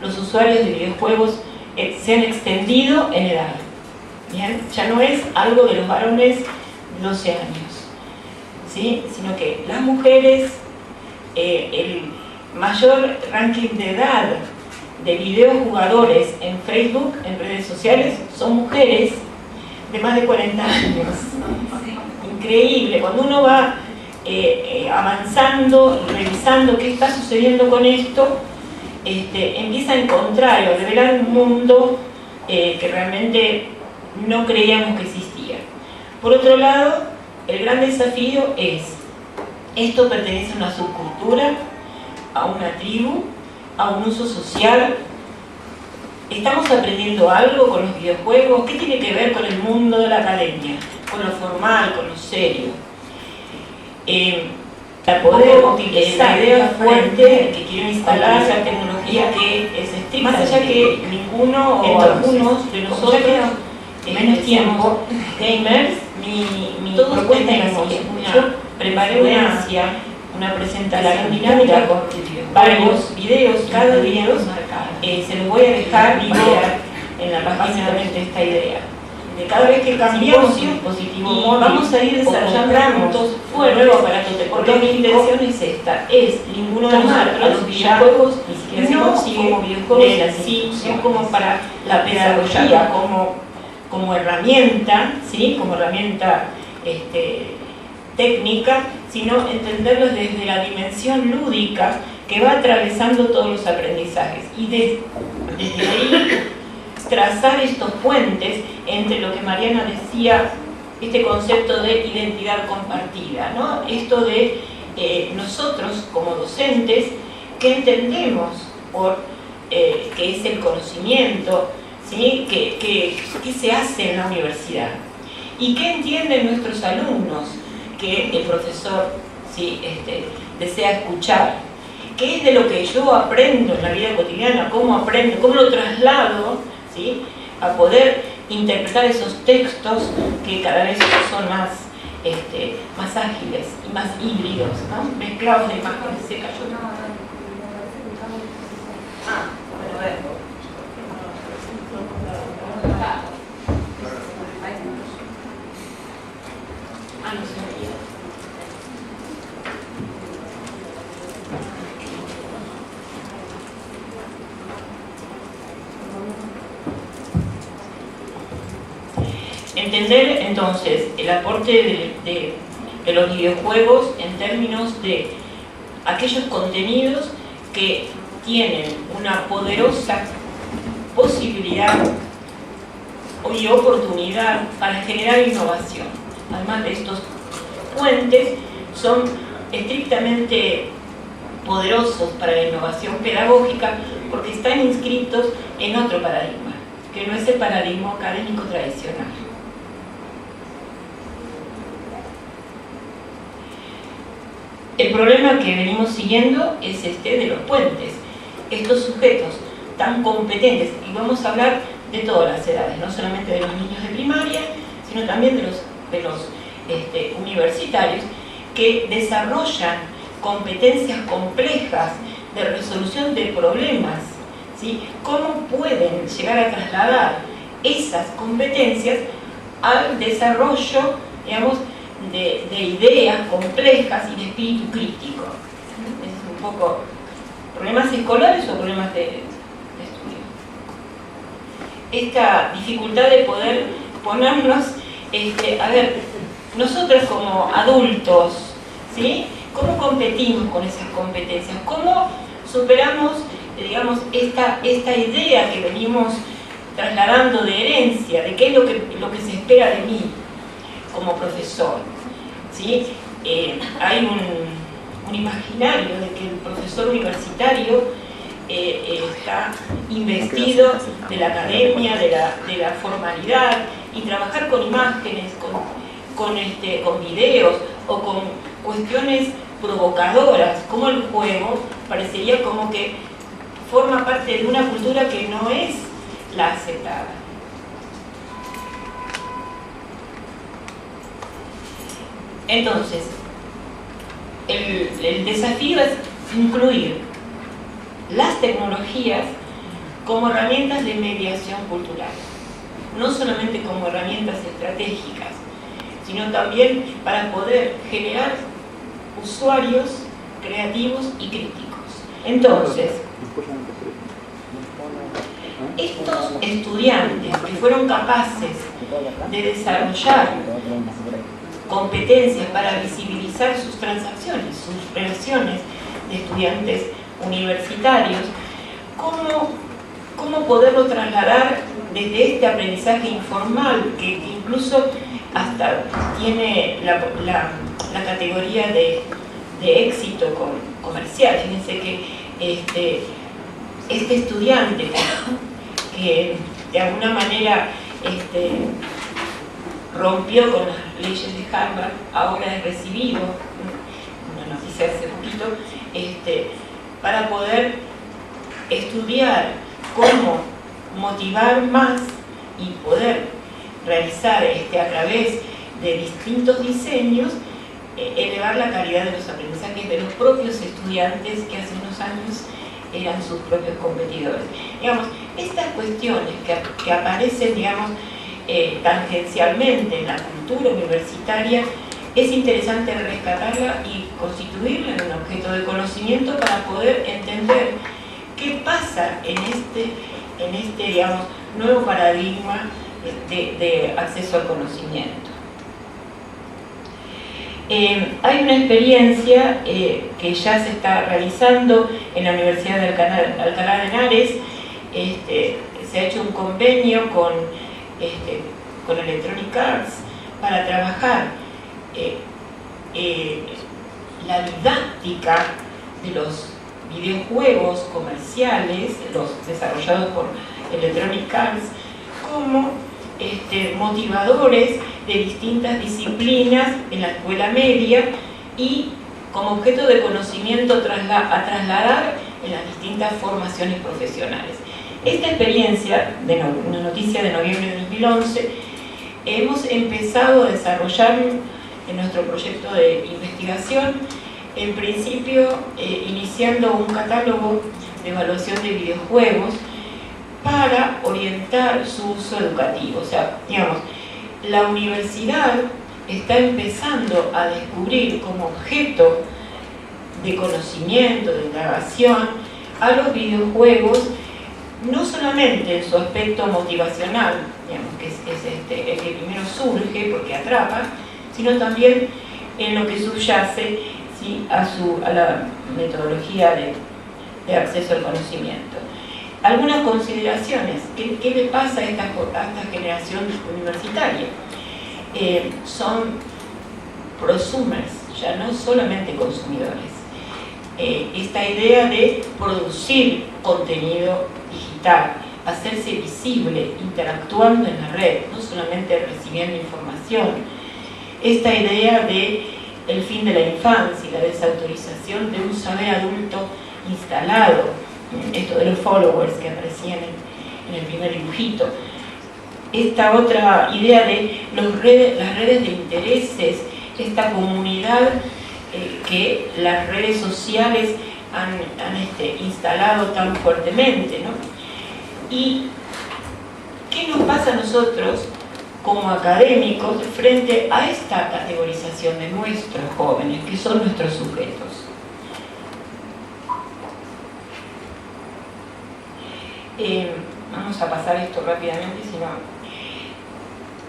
los usuarios de videojuegos se han extendido en edad. ¿Bien? Ya no es algo de los varones de 12 años, ¿sí? Sino que las mujeres, el mayor ranking de edad de videojugadores en Facebook, en redes sociales, son mujeres de más de 40 años. Increíble, cuando uno va avanzando y revisando qué está sucediendo con esto, empieza a encontrar o a revelar un mundo que realmente no creíamos que existía. Por otro lado, el gran desafío es, esto pertenece a una subcultura, a una tribu, a un uso social. ¿Estamos aprendiendo algo con los videojuegos? ¿Qué tiene que ver con el mundo de la academia? Con lo formal, con lo serio. Para poder utilizar la idea fuerte que quiero instalar, la tecnología que es estricta, más allá que ninguno o algunos de nosotros, menos tiempo, gamers, mi propuesta es así. Yo preparé una presentación dinámica con varios videos, cada video se los voy a dejar en la página de esta idea. De cada vez que cambiamos un dispositivo móvil, vamos a ir desarrollando nuevos aparatos, porque mi intención es esta, es ninguno de nosotros los videojuegos ni siquiera se consigue como videojuegos, sí, no como para la pedagogía, como herramienta, ¿sí? Como herramienta técnica, sino entenderlos desde la dimensión lúdica que va atravesando todos los aprendizajes y desde ahí trazar estos puentes entre lo que Mariana decía, este concepto de identidad compartida, ¿no? Esto de nosotros como docentes, ¿qué entendemos por qué es el conocimiento? ¿Sí? ¿Qué se hace en la universidad? ¿Y qué entienden nuestros alumnos que el profesor, ¿sí? Desea escuchar? ¿Qué es de lo que yo aprendo en la vida cotidiana? ¿Cómo aprendo? ¿Cómo lo traslado? ¿Sí? A poder interpretar esos textos que cada vez son más ágiles y más híbridos, ¿no? Mezclados de imágenes. Se cayó. No se veía. Entender entonces el aporte de los videojuegos en términos de aquellos contenidos que tienen una poderosa posibilidad y oportunidad para generar innovación. Además de estos puentes, son estrictamente poderosos para la innovación pedagógica porque están inscritos en otro paradigma, que no es el paradigma académico tradicional. El problema que venimos siguiendo es este de los puentes. Estos sujetos tan competentes, y vamos a hablar de todas las edades, no solamente de los niños de primaria, sino también de los universitarios, que desarrollan competencias complejas de resolución de problemas, ¿sí? ¿Cómo pueden llegar a trasladar esas competencias al desarrollo, digamos, de ideas complejas y de espíritu crítico? Es un poco problemas escolares o problemas de estudio. Esta dificultad de poder ponernos, a ver, nosotros como adultos, ¿sí? ¿Cómo competimos con esas competencias? ¿Cómo superamos, digamos, esta idea que venimos trasladando de herencia, de qué es lo que se espera de mí como profesor? ¿Sí? Hay un imaginario de que el profesor universitario está investido de la academia, de la formalidad, y trabajar con imágenes, con videos o con cuestiones provocadoras como el juego, parecería como que forma parte de una cultura que no es la aceptada. Entonces, el desafío es incluir las tecnologías como herramientas de mediación cultural, no solamente como herramientas estratégicas, sino también para poder generar usuarios creativos y críticos. Entonces, estos estudiantes que fueron capaces de desarrollar competencias para visibilizar sus transacciones, sus relaciones de estudiantes universitarios, ¿cómo poderlo trasladar desde este aprendizaje informal que incluso hasta tiene la categoría de éxito comercial? Fíjense que este estudiante que de alguna manera rompió con las leyes de Harvard, ahora es recibido, una noticia hace poquito, para poder estudiar cómo motivar más y poder realizar a través de distintos diseños, elevar la calidad de los aprendizajes de los propios estudiantes que hace unos años eran sus propios competidores. Digamos, estas cuestiones que aparecen, digamos, tangencialmente en la cultura universitaria, es interesante rescatarla y constituirla en un objeto de conocimiento para poder entender qué pasa en este digamos, nuevo paradigma de acceso al conocimiento. Hay una experiencia que ya se está realizando en la Universidad de Alcalá de Henares. Se ha hecho un convenio con Electronic Arts para trabajar la didáctica de los videojuegos comerciales, los desarrollados por Electronic Arts, como motivadores de distintas disciplinas en la escuela media y como objeto de conocimiento a trasladar en las distintas formaciones profesionales. Esta experiencia, una noticia de noviembre de 2011, hemos empezado a desarrollar en nuestro proyecto de investigación, en principio iniciando un catálogo de evaluación de videojuegos para orientar su uso educativo. O sea, digamos, la universidad está empezando a descubrir como objeto de conocimiento, de indagación, a los videojuegos, no solamente en su aspecto motivacional, digamos, que es el que primero surge porque atrapa, sino también en lo que subyace, ¿sí? a la metodología de acceso al conocimiento. Algunas consideraciones. ¿Qué le pasa a esta generación universitaria? Son prosumers, ya no solamente consumidores. Esta idea de producir contenido digital, hacerse visible, interactuando en la red, no solamente recibiendo información. Esta idea de el fin de la infancia y la desautorización de un saber adulto instalado, esto de los followers que aparecían en el primer dibujito. Esta otra idea de las redes de intereses, esta comunidad que las redes sociales han instalado tan fuertemente, ¿no? ¿Y qué nos pasa a nosotros como académicos frente a esta categorización de nuestros jóvenes, que son nuestros sujetos? Vamos a pasar esto rápidamente, si no.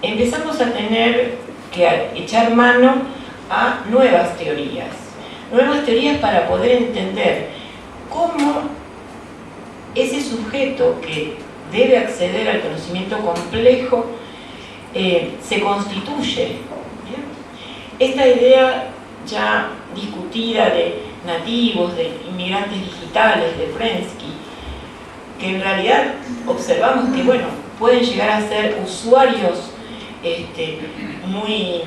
Empezamos a tener que echar mano a nuevas teorías para poder entender cómo ese sujeto que debe acceder al conocimiento complejo se constituye. ¿Bien? Esta idea ya discutida de nativos, de inmigrantes digitales, de Prensky, que en realidad observamos que, bueno, pueden llegar a ser usuarios muy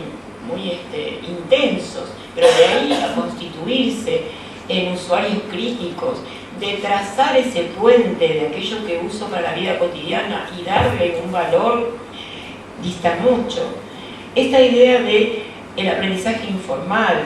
intensos, pero de ahí a constituirse en usuarios críticos, de trazar ese puente de aquello que uso para la vida cotidiana y darle un valor, dista mucho. Esta idea de el aprendizaje informal,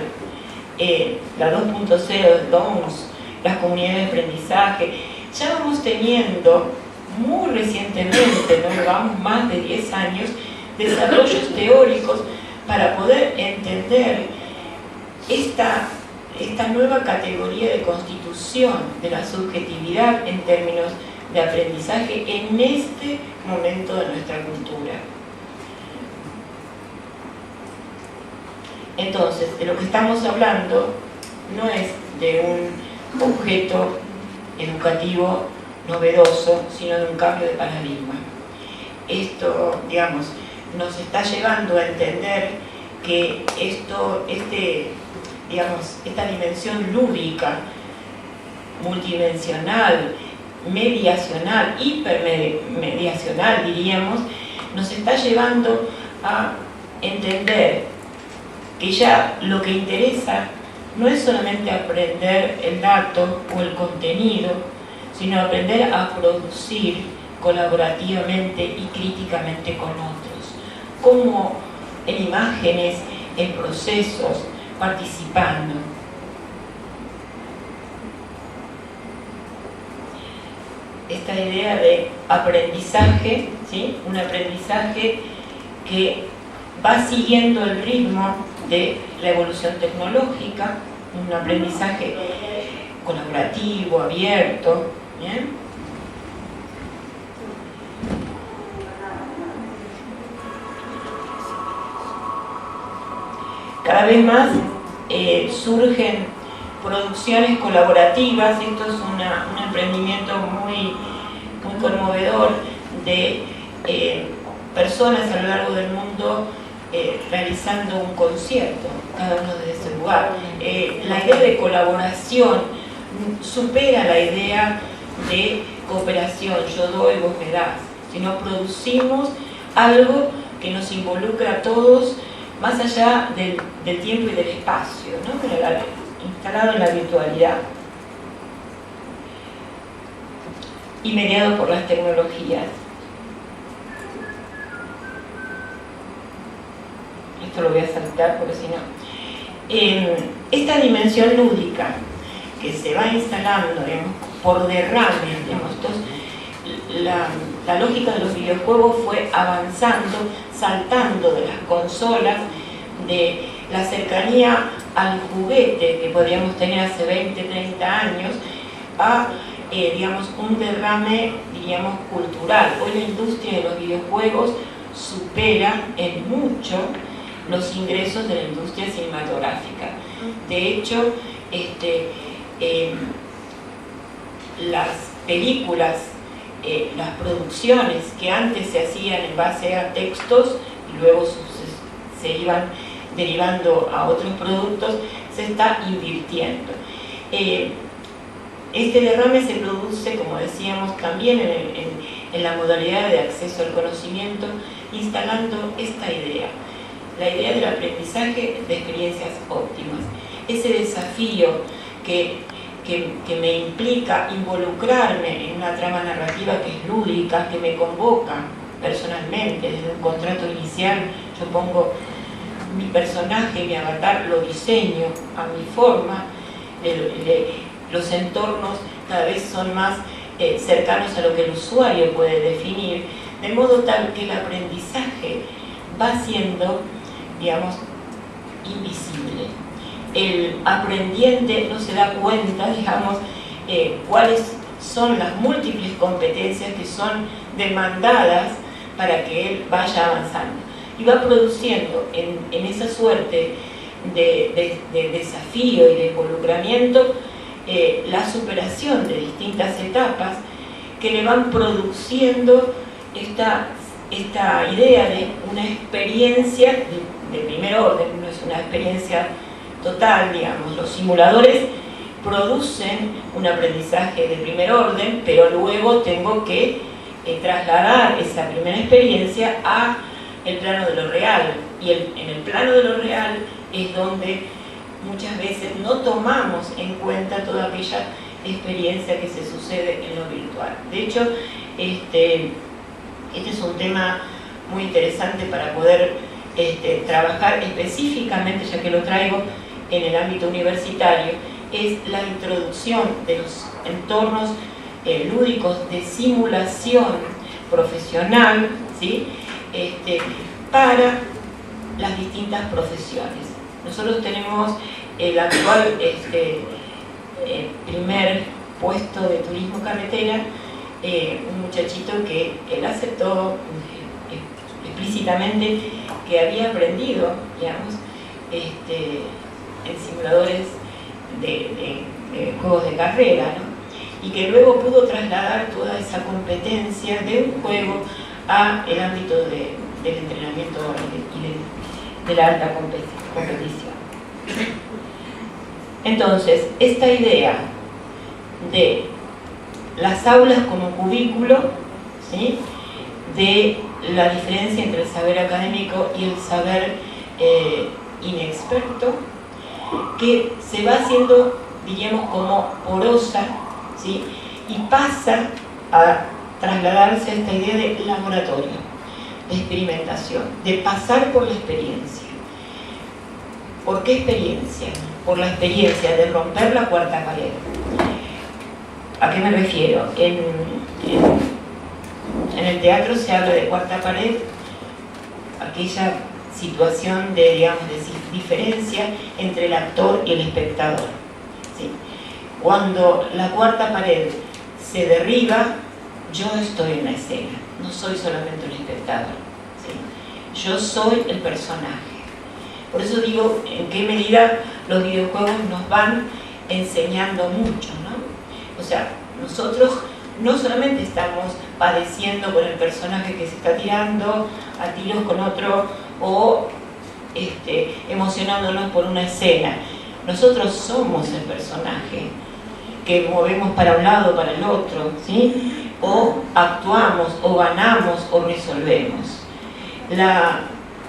la 2.0 de DOMS, las comunidades de aprendizaje, ya vamos teniendo muy recientemente, no llevamos más de 10 años, desarrollos teóricos para poder entender esta nueva categoría de constitución de la subjetividad en términos de aprendizaje en este momento de nuestra cultura. Entonces, de lo que estamos hablando no es de un objeto educativo novedoso, sino de un cambio de paradigma. Esto, digamos, nos está llevando a entender que esta dimensión lúdica, multidimensional, mediacional, hipermediacional, diríamos, nos está llevando a entender que ya lo que interesa no es solamente aprender el dato o el contenido, sino aprender a producir colaborativamente y críticamente con otros, como en imágenes, en procesos, participando. Esta idea de aprendizaje, ¿sí? Un aprendizaje que va siguiendo el ritmo de la evolución tecnológica, un aprendizaje colaborativo, abierto, ¿bien? Cada vez más surgen producciones colaborativas. Esto es un emprendimiento muy conmovedor de personas a lo largo del mundo realizando un concierto, cada uno desde ese lugar. La idea de colaboración supera la idea de cooperación, yo doy, vos me das, sino producimos algo que nos involucra a todos más allá del tiempo y del espacio, ¿no? Instalado en la virtualidad y mediado por las tecnologías. Esto lo voy a saltar porque si no. Esta dimensión lúdica que se va instalando, digamos, por derrames, digamos, la lógica de los videojuegos fue avanzando, saltando de las consolas, de la cercanía al juguete que podríamos tener hace 20, 30 años, a digamos, un derrame, diríamos, cultural. Hoy la industria de los videojuegos supera en mucho los ingresos de la industria cinematográfica. De hecho, las películas, las producciones que antes se hacían en base a textos y luego se iban derivando a otros productos, se está invirtiendo. Este derrame se produce, como decíamos, también en la modalidad de acceso al conocimiento, instalando esta idea, la idea del aprendizaje de experiencias óptimas. Ese desafío que me implica involucrarme en una trama narrativa que es lúdica, que me convoca personalmente, desde un contrato inicial, yo pongo mi personaje, mi avatar, lo diseño a mi forma, los entornos cada vez son más cercanos a lo que el usuario puede definir, de modo tal que el aprendizaje va siendo, digamos, invisible. El aprendiente no se da cuenta, digamos, cuáles son las múltiples competencias que son demandadas para que él vaya avanzando. Y va produciendo en esa suerte de desafío y de involucramiento la superación de distintas etapas que le van produciendo esta idea de una experiencia de primer orden, no es una experiencia total, digamos. Los simuladores producen un aprendizaje de primer orden, pero luego tengo que trasladar esa primera experiencia a el plano de lo real, y en el plano de lo real es donde muchas veces no tomamos en cuenta toda aquella experiencia que se sucede en lo virtual. De hecho, este es un tema muy interesante para poder trabajar específicamente, ya que lo traigo en el ámbito universitario, es la introducción de los entornos lúdicos de simulación profesional, ¿sí? Para las distintas profesiones. Nosotros tenemos el actual primer puesto de turismo carretera, un muchachito que él aceptó explícitamente que había aprendido, digamos, en simuladores de juegos de carrera, ¿no? Y que luego pudo trasladar toda esa competencia de un juego a el ámbito del entrenamiento y de la alta competición. Entonces, esta idea de las aulas como cubículo, ¿sí?, de la diferencia entre el saber académico y el saber inexperto, que se va haciendo, diríamos, como porosa, ¿sí?, y pasa a trasladarse a esta idea de laboratorio, de experimentación, de pasar por la experiencia. ¿Por qué experiencia? Por la experiencia de romper la cuarta pared. ¿A qué me refiero? En el teatro se habla de cuarta pared, aquella situación de, digamos, de diferencia entre el actor y el espectador, ¿sí? Cuando la cuarta pared se derriba, yo estoy en la escena, no soy solamente un espectador, ¿sí? Yo soy el personaje. Por eso digo, en qué medida los videojuegos nos van enseñando mucho, ¿no? O sea, nosotros no solamente estamos padeciendo con el personaje que se está tirando a tiros con otro o emocionándonos por una escena. Nosotros somos el personaje que movemos para un lado o para el otro, ¿sí? O actuamos, o ganamos, o resolvemos. La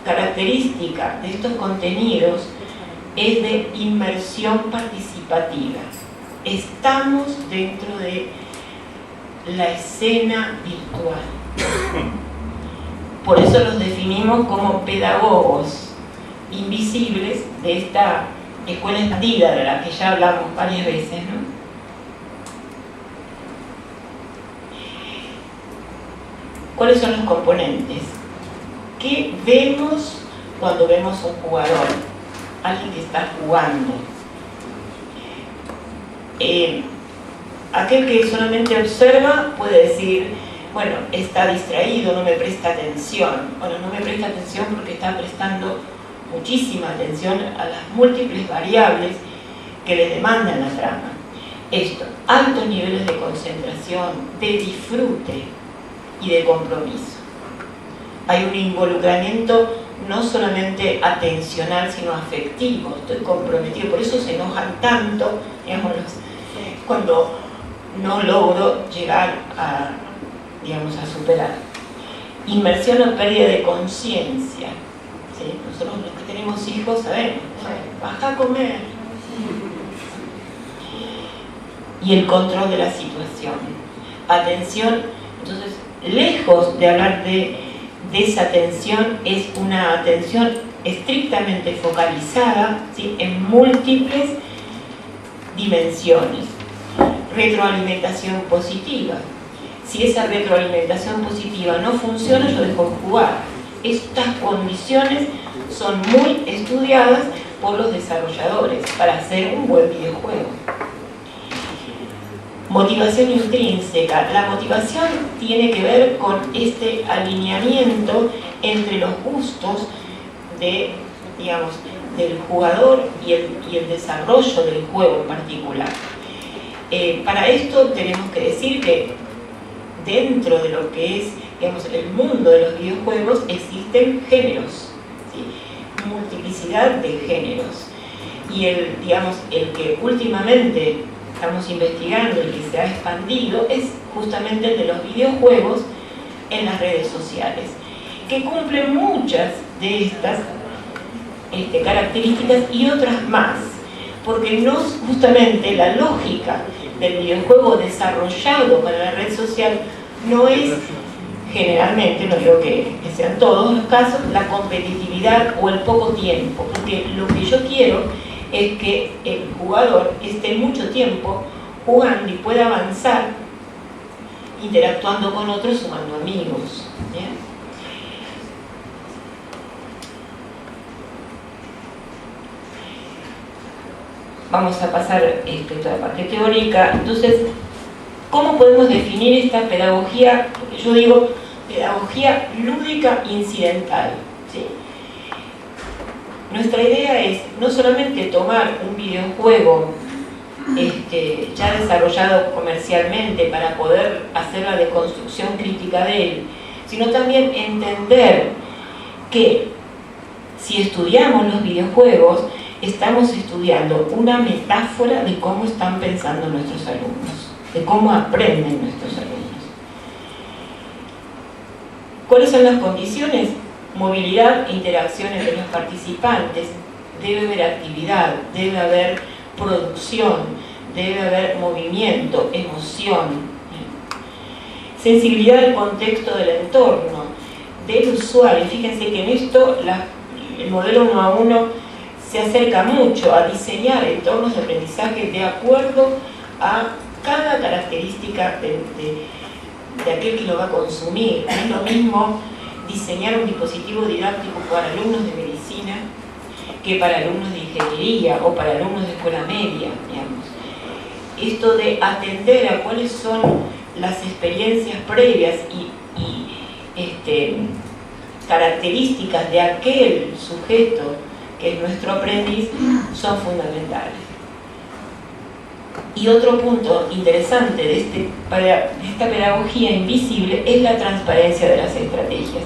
característica de estos contenidos es de inmersión participativa. Estamos dentro de la escena virtual. Por eso los definimos como pedagogos invisibles de esta escuela expandida de la que ya hablamos varias veces, ¿no? ¿Cuáles son los componentes? ¿Qué vemos cuando vemos un jugador? Alguien que está jugando. Aquel que solamente observa puede decir, bueno, está distraído, no me presta atención. Bueno, no me presta atención porque está prestando muchísima atención a las múltiples variables que les demandan la trama. Esto, altos niveles de concentración, de disfrute y de compromiso. Hay un involucramiento no solamente atencional, sino afectivo. Estoy comprometido, por eso se enojan tanto, digamos, cuando no logro llegar a, digamos, a superar. Inmersión o pérdida de conciencia. ¿Sí? Nosotros los que tenemos hijos sabemos, baja a comer. Y el control de la situación. Atención, entonces, lejos de hablar de desatención, es una atención estrictamente focalizada, ¿sí?, en múltiples dimensiones. Retroalimentación positiva. Si esa retroalimentación positiva no funciona, yo dejo de jugar. Estas condiciones son muy estudiadas por los desarrolladores para hacer un buen videojuego. Motivación intrínseca. La motivación tiene que ver con este alineamiento entre los gustos de, digamos, del jugador y el desarrollo del juego en particular. Para esto tenemos que decir que dentro de lo que es, digamos, el mundo de los videojuegos existen géneros, ¿sí?, multiplicidad de géneros. Y digamos, el que últimamente estamos investigando y que se ha expandido es justamente el de los videojuegos en las redes sociales, que cumplen muchas de estas características y otras más, porque no justamente la lógica del videojuego desarrollado para la red social no es generalmente, no digo que sean todos los casos, la competitividad o el poco tiempo, porque lo que yo quiero es que el jugador esté mucho tiempo jugando y pueda avanzar interactuando con otros, sumando amigos. ¿Bien? Vamos a pasar toda la parte teórica. Entonces, ¿cómo podemos definir esta pedagogía? Porque yo digo pedagogía lúdica incidental, ¿sí? Nuestra idea es no solamente tomar un videojuego ya desarrollado comercialmente para poder hacer la deconstrucción crítica de él, sino también entender que si estudiamos los videojuegos, estamos estudiando una metáfora de cómo están pensando nuestros alumnos, de cómo aprenden nuestros alumnos. ¿Cuáles son las condiciones? Movilidad e interacción entre los participantes. Debe haber actividad, debe haber producción, debe haber movimiento, emoción. Sensibilidad al contexto del entorno, del usuario. Fíjense que en esto el modelo 1 a 1 se acerca mucho a diseñar entornos de aprendizaje de acuerdo a cada característica de aquel que lo va a consumir. No es lo mismo diseñar un dispositivo didáctico para alumnos de medicina que para alumnos de ingeniería o para alumnos de escuela media, digamos. Esto de atender a cuáles son las experiencias previas y características de aquel sujeto que es nuestro aprendiz son fundamentales. Y otro punto interesante de esta pedagogía invisible es la transparencia de las estrategias.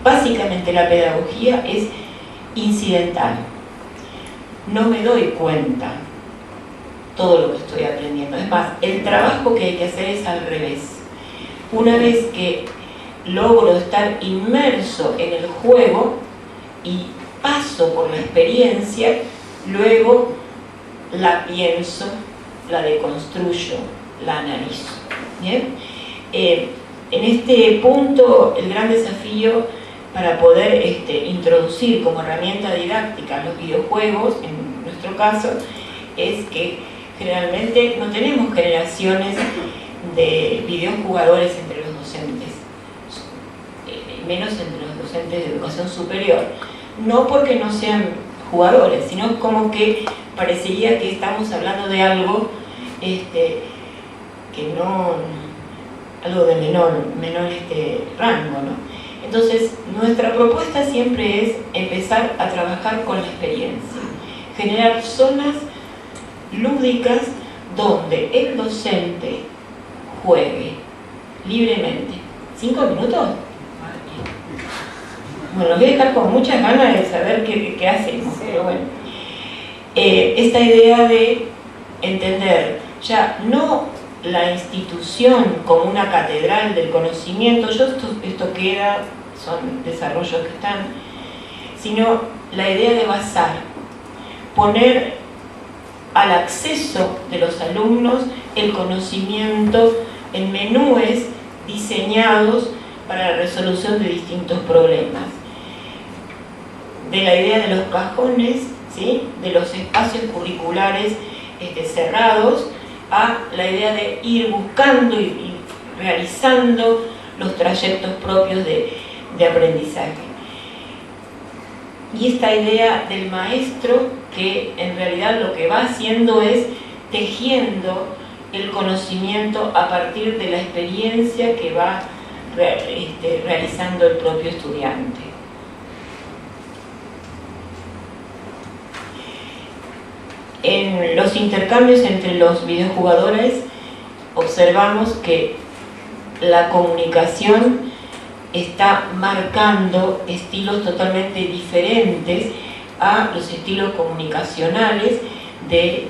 Básicamente la pedagogía es incidental. No me doy cuenta todo lo que estoy aprendiendo. Es más, el trabajo que hay que hacer es al revés. Una vez que logro estar inmerso en el juego y paso por la experiencia, luego la pienso, la deconstruyo, la analizo. ¿Bien? En este punto, el gran desafío para poder introducir como herramienta didáctica los videojuegos, en nuestro caso, es que generalmente no tenemos generaciones de videojugadores entre los docentes, menos entre los docentes de educación superior. No porque no sean jugadores, sino como que parecería que estamos hablando de algo que no, algo de menor rango, ¿no? Entonces, nuestra propuesta siempre es empezar a trabajar con la experiencia, generar zonas lúdicas donde el docente juegue libremente. 5 minutos. Bueno, voy a dejar con muchas ganas de saber qué hacemos, pero bueno. Esta idea de entender ya no la institución como una catedral del conocimiento, esto queda, son desarrollos que están, sino la idea de basar, poner al acceso de los alumnos el conocimiento en menúes diseñados para la resolución de distintos problemas. De la idea de los cajones, ¿sí?, de los espacios curriculares cerrados, a la idea de ir buscando y realizando los trayectos propios de aprendizaje. Y esta idea del maestro, que en realidad lo que va haciendo es tejiendo el conocimiento a partir de la experiencia que va realizando el propio estudiante. En los intercambios entre los videojugadores observamos que la comunicación está marcando estilos totalmente diferentes a los estilos comunicacionales que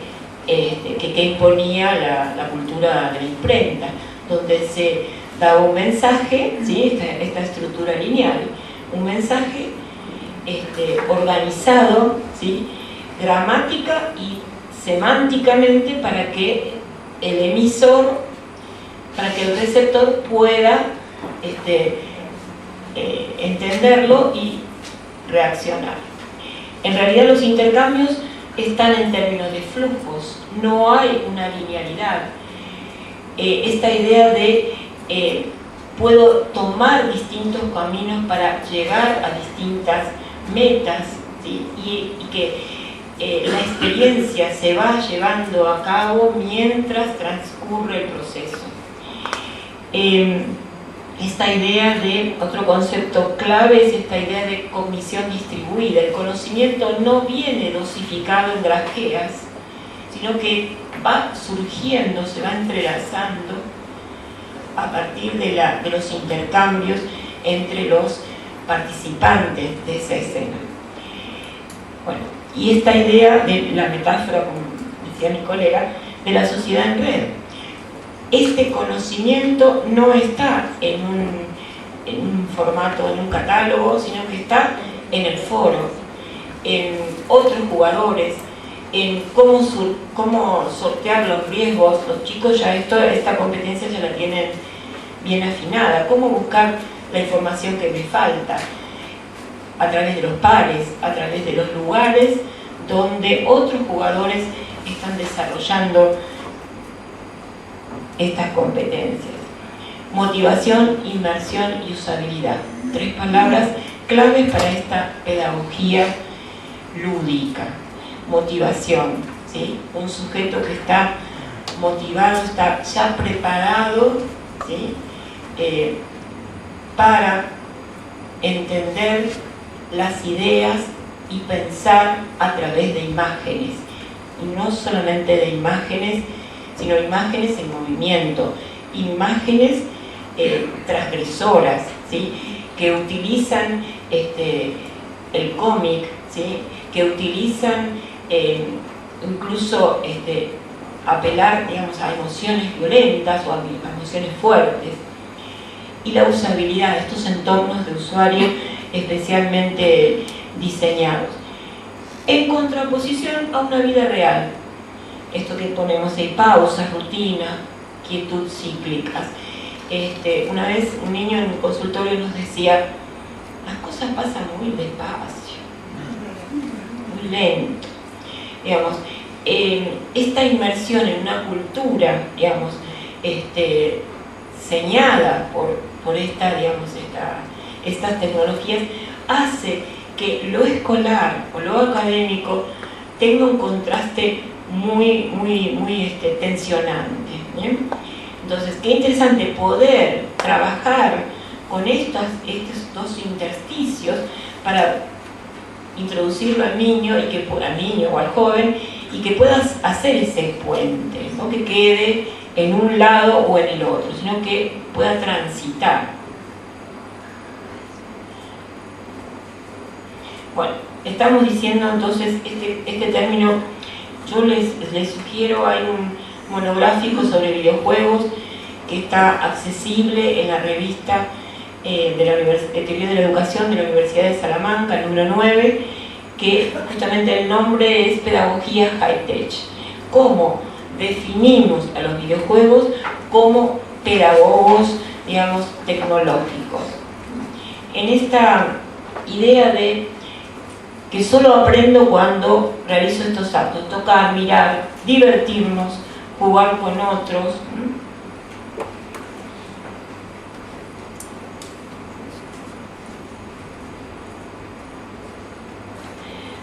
imponía la cultura de la imprenta, donde se daba un mensaje, ¿sí?, esta estructura lineal, un mensaje organizado, ¿sí?, gramática y semánticamente para que el emisor, para que el receptor pueda entenderlo y reaccionar. En realidad los intercambios están en términos de flujos, no hay una linealidad. Esta idea de puedo tomar distintos caminos para llegar a distintas metas, ¿sí?, y que la experiencia se va llevando a cabo mientras transcurre el proceso. Esta idea de, otro concepto clave es esta idea de cognición distribuida. El conocimiento no viene dosificado en grajeas, sino que va surgiendo, se va entrelazando a partir de los intercambios entre los participantes de esa escena. Bueno, y esta idea de la metáfora, como decía mi colega, de la sociedad en red. Este conocimiento no está en un formato, en un catálogo, sino que está en el foro, en otros jugadores, en cómo sortear los riesgos. Los chicos ya esta competencia ya la tienen bien afinada, cómo buscar la información que me falta, a través de los pares, a través de los lugares donde otros jugadores están desarrollando estas competencias. Motivación, inmersión y usabilidad. 3 palabras claves para esta pedagogía lúdica. Motivación, ¿sí?, un sujeto que está motivado, está ya preparado, ¿sí?, para entender las ideas y pensar a través de imágenes, y no solamente de imágenes, sino imágenes en movimiento, imágenes transgresoras, ¿sí?, que utilizan el cómic, ¿sí?, que utilizan incluso apelar, digamos, a emociones violentas o a emociones fuertes. Y la usabilidad, estos entornos de usuario especialmente diseñados, en contraposición a una vida real. Esto que ponemos ahí, pausas, rutinas, quietud cíclicas. Una vez un niño en mi consultorio nos decía, las cosas pasan muy despacio, muy lento. Digamos, esta inmersión en una cultura, digamos, señada por estas tecnologías, hace que lo escolar o lo académico tenga un contraste muy tensionante, ¿bien? Entonces, qué interesante poder trabajar con estos dos intersticios para introducirlo al niño, al niño o al joven, y que puedas hacer ese puente, no que quede en un lado o en el otro, sino que pueda transitar. Bueno, estamos diciendo entonces este término. Yo les sugiero, hay un monográfico sobre videojuegos que está accesible en la revista de Teoría de la Educación de la Universidad de Salamanca, el número 9, que justamente el nombre es Pedagogía High-Tech. ¿Cómo definimos a los videojuegos como pedagogos, digamos, tecnológicos? En esta idea de que solo aprendo cuando realizo estos actos: tocar, mirar, divertirnos, jugar con otros.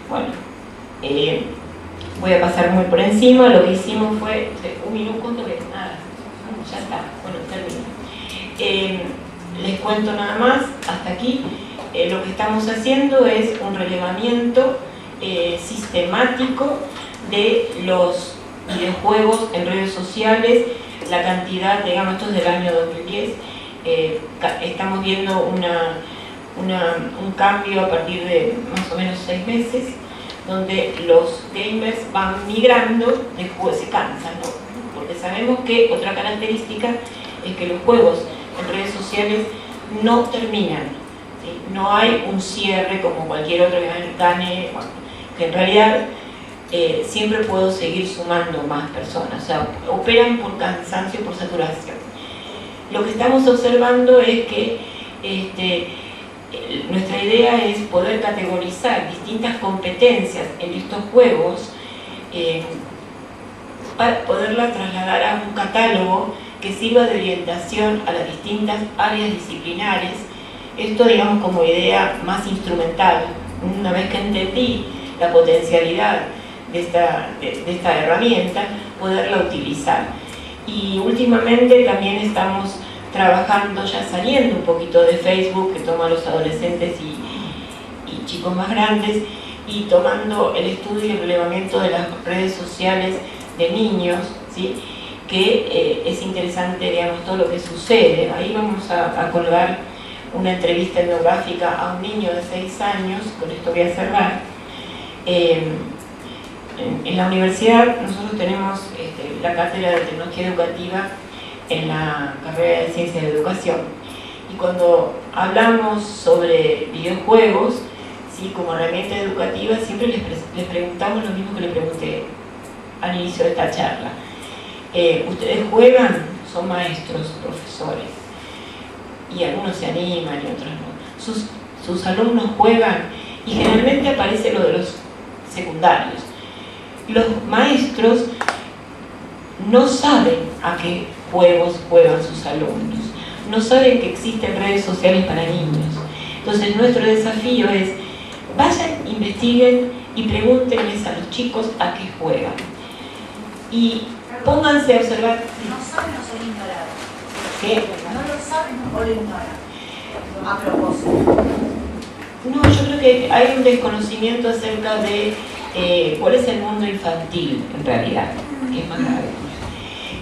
Bueno, voy a pasar muy por encima. Lo que hicimos fue un minuto, ¿cuánto es? Nada, ya está, bueno, termino. Les cuento nada más, hasta aquí. Lo que estamos haciendo es un relevamiento sistemático de los videojuegos en redes sociales, la cantidad, digamos, esto es del año 2010, estamos viendo un cambio a partir de más o menos 6 meses, donde los gamers van migrando de juegos, se cansan, ¿no? Porque sabemos que otra característica es que los juegos en redes sociales no terminan. No hay un cierre como cualquier otro que gane, bueno, que en realidad siempre puedo seguir sumando más personas, o sea, operan por cansancio, por saturación. Lo que estamos observando es que nuestra idea es poder categorizar distintas competencias en estos juegos para poderla trasladar a un catálogo que sirva de orientación a las distintas áreas disciplinares. Esto, digamos, como idea más instrumental. Una vez que entendí la potencialidad de esta herramienta, poderla utilizar. Y últimamente también estamos trabajando, ya saliendo un poquito de Facebook, que toma a los adolescentes y chicos más grandes, y tomando el estudio y el relevamiento de las redes sociales de niños, ¿sí? Que es interesante, digamos, todo lo que sucede. Ahí vamos a colgar una entrevista etnográfica a un niño de 6 años, con esto voy a cerrar. En la universidad nosotros tenemos la cátedra de tecnología educativa en la carrera de ciencia de educación, y cuando hablamos sobre videojuegos, ¿sí?, como herramienta educativa, siempre les preguntamos lo mismo que le pregunté al inicio de esta charla. ¿Ustedes juegan? Son maestros, profesores, y algunos se animan y otros no. Sus alumnos juegan, y generalmente aparece lo de los secundarios. Los maestros no saben a qué juegos juegan sus alumnos, no saben que existen redes sociales para niños. Entonces nuestro desafío es: vayan, investiguen y pregúntenles a los chicos a qué juegan. Y pónganse a observar. ¿No saben o son ignorados? ¿Qué? ¿No lo saben o lo ignoran? A propósito. No, yo creo que hay un desconocimiento acerca de cuál es el mundo infantil, en realidad, que es más grave.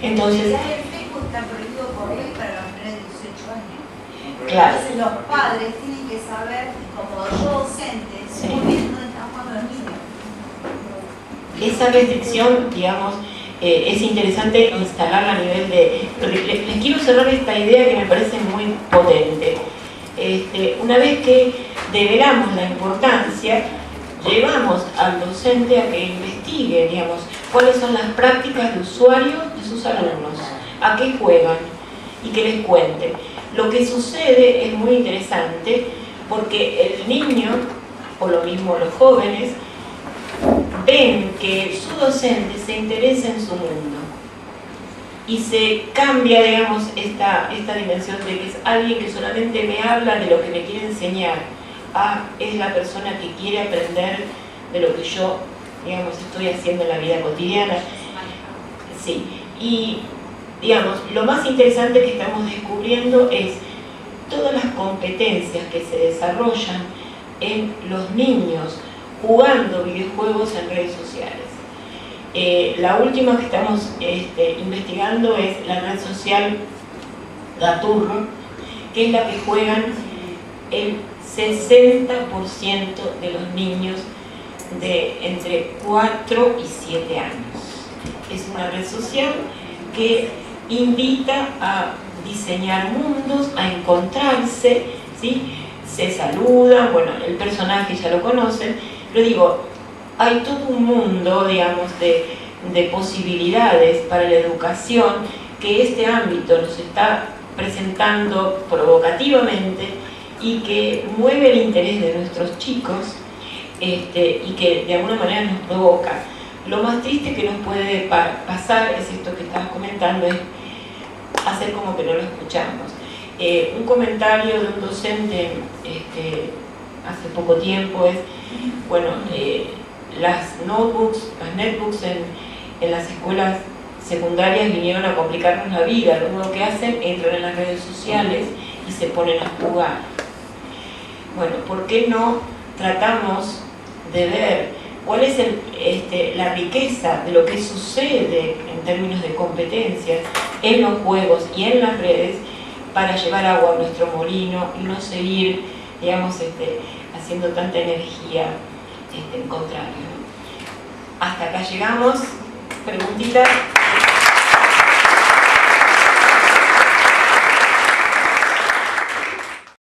Entonces, ya el Facebook está prohibido por ley para los menores de 18 años. Claro. Entonces los padres tienen que saber, como yo docente, Sí. muy bien dónde están jugando los niños. Esa restricción, digamos, es interesante instalarla a nivel de... Les quiero cerrar esta idea que me parece muy potente. Una vez que develamos la importancia, llevamos al docente a que investigue, digamos, cuáles son las prácticas de usuario de sus alumnos, a qué juegan, y que les cuente. Lo que sucede es muy interesante, porque el niño, o lo mismo los jóvenes, ven que su docente se interesa en su mundo y se cambia, digamos, esta dimensión de que es alguien que solamente me habla de lo que me quiere enseñar, es la persona que quiere aprender de lo que yo, digamos, estoy haciendo en la vida cotidiana. Sí. Y, digamos, lo más interesante que estamos descubriendo es todas las competencias que se desarrollan en los niños jugando videojuegos en redes sociales. La última que estamos investigando es la red social Gaturro, que es la que juegan el 60% de los niños de entre 4 y 7 años. Es una red social que invita a diseñar mundos, a encontrarse, ¿sí? Se saludan, bueno, el personaje ya lo conocen, pero digo, hay todo un mundo, digamos, de posibilidades para la educación que este ámbito nos está presentando provocativamente y que mueve el interés de nuestros chicos y que de alguna manera nos provoca. Lo más triste que nos puede pasar es esto que estabas comentando, es hacer como que no lo escuchamos. Un comentario de un docente hace poco tiempo es, bueno, las netbooks en las escuelas secundarias vinieron a complicarnos la vida. Lo único que hacen, entran en las redes sociales y se ponen a jugar. Bueno, ¿por qué no tratamos de ver cuál es la riqueza de lo que sucede en términos de competencias en los juegos y en las redes para llevar agua a nuestro molino y no seguir, digamos, haciendo tanta energía en contrario, ¿no? Hasta acá llegamos. Preguntitas.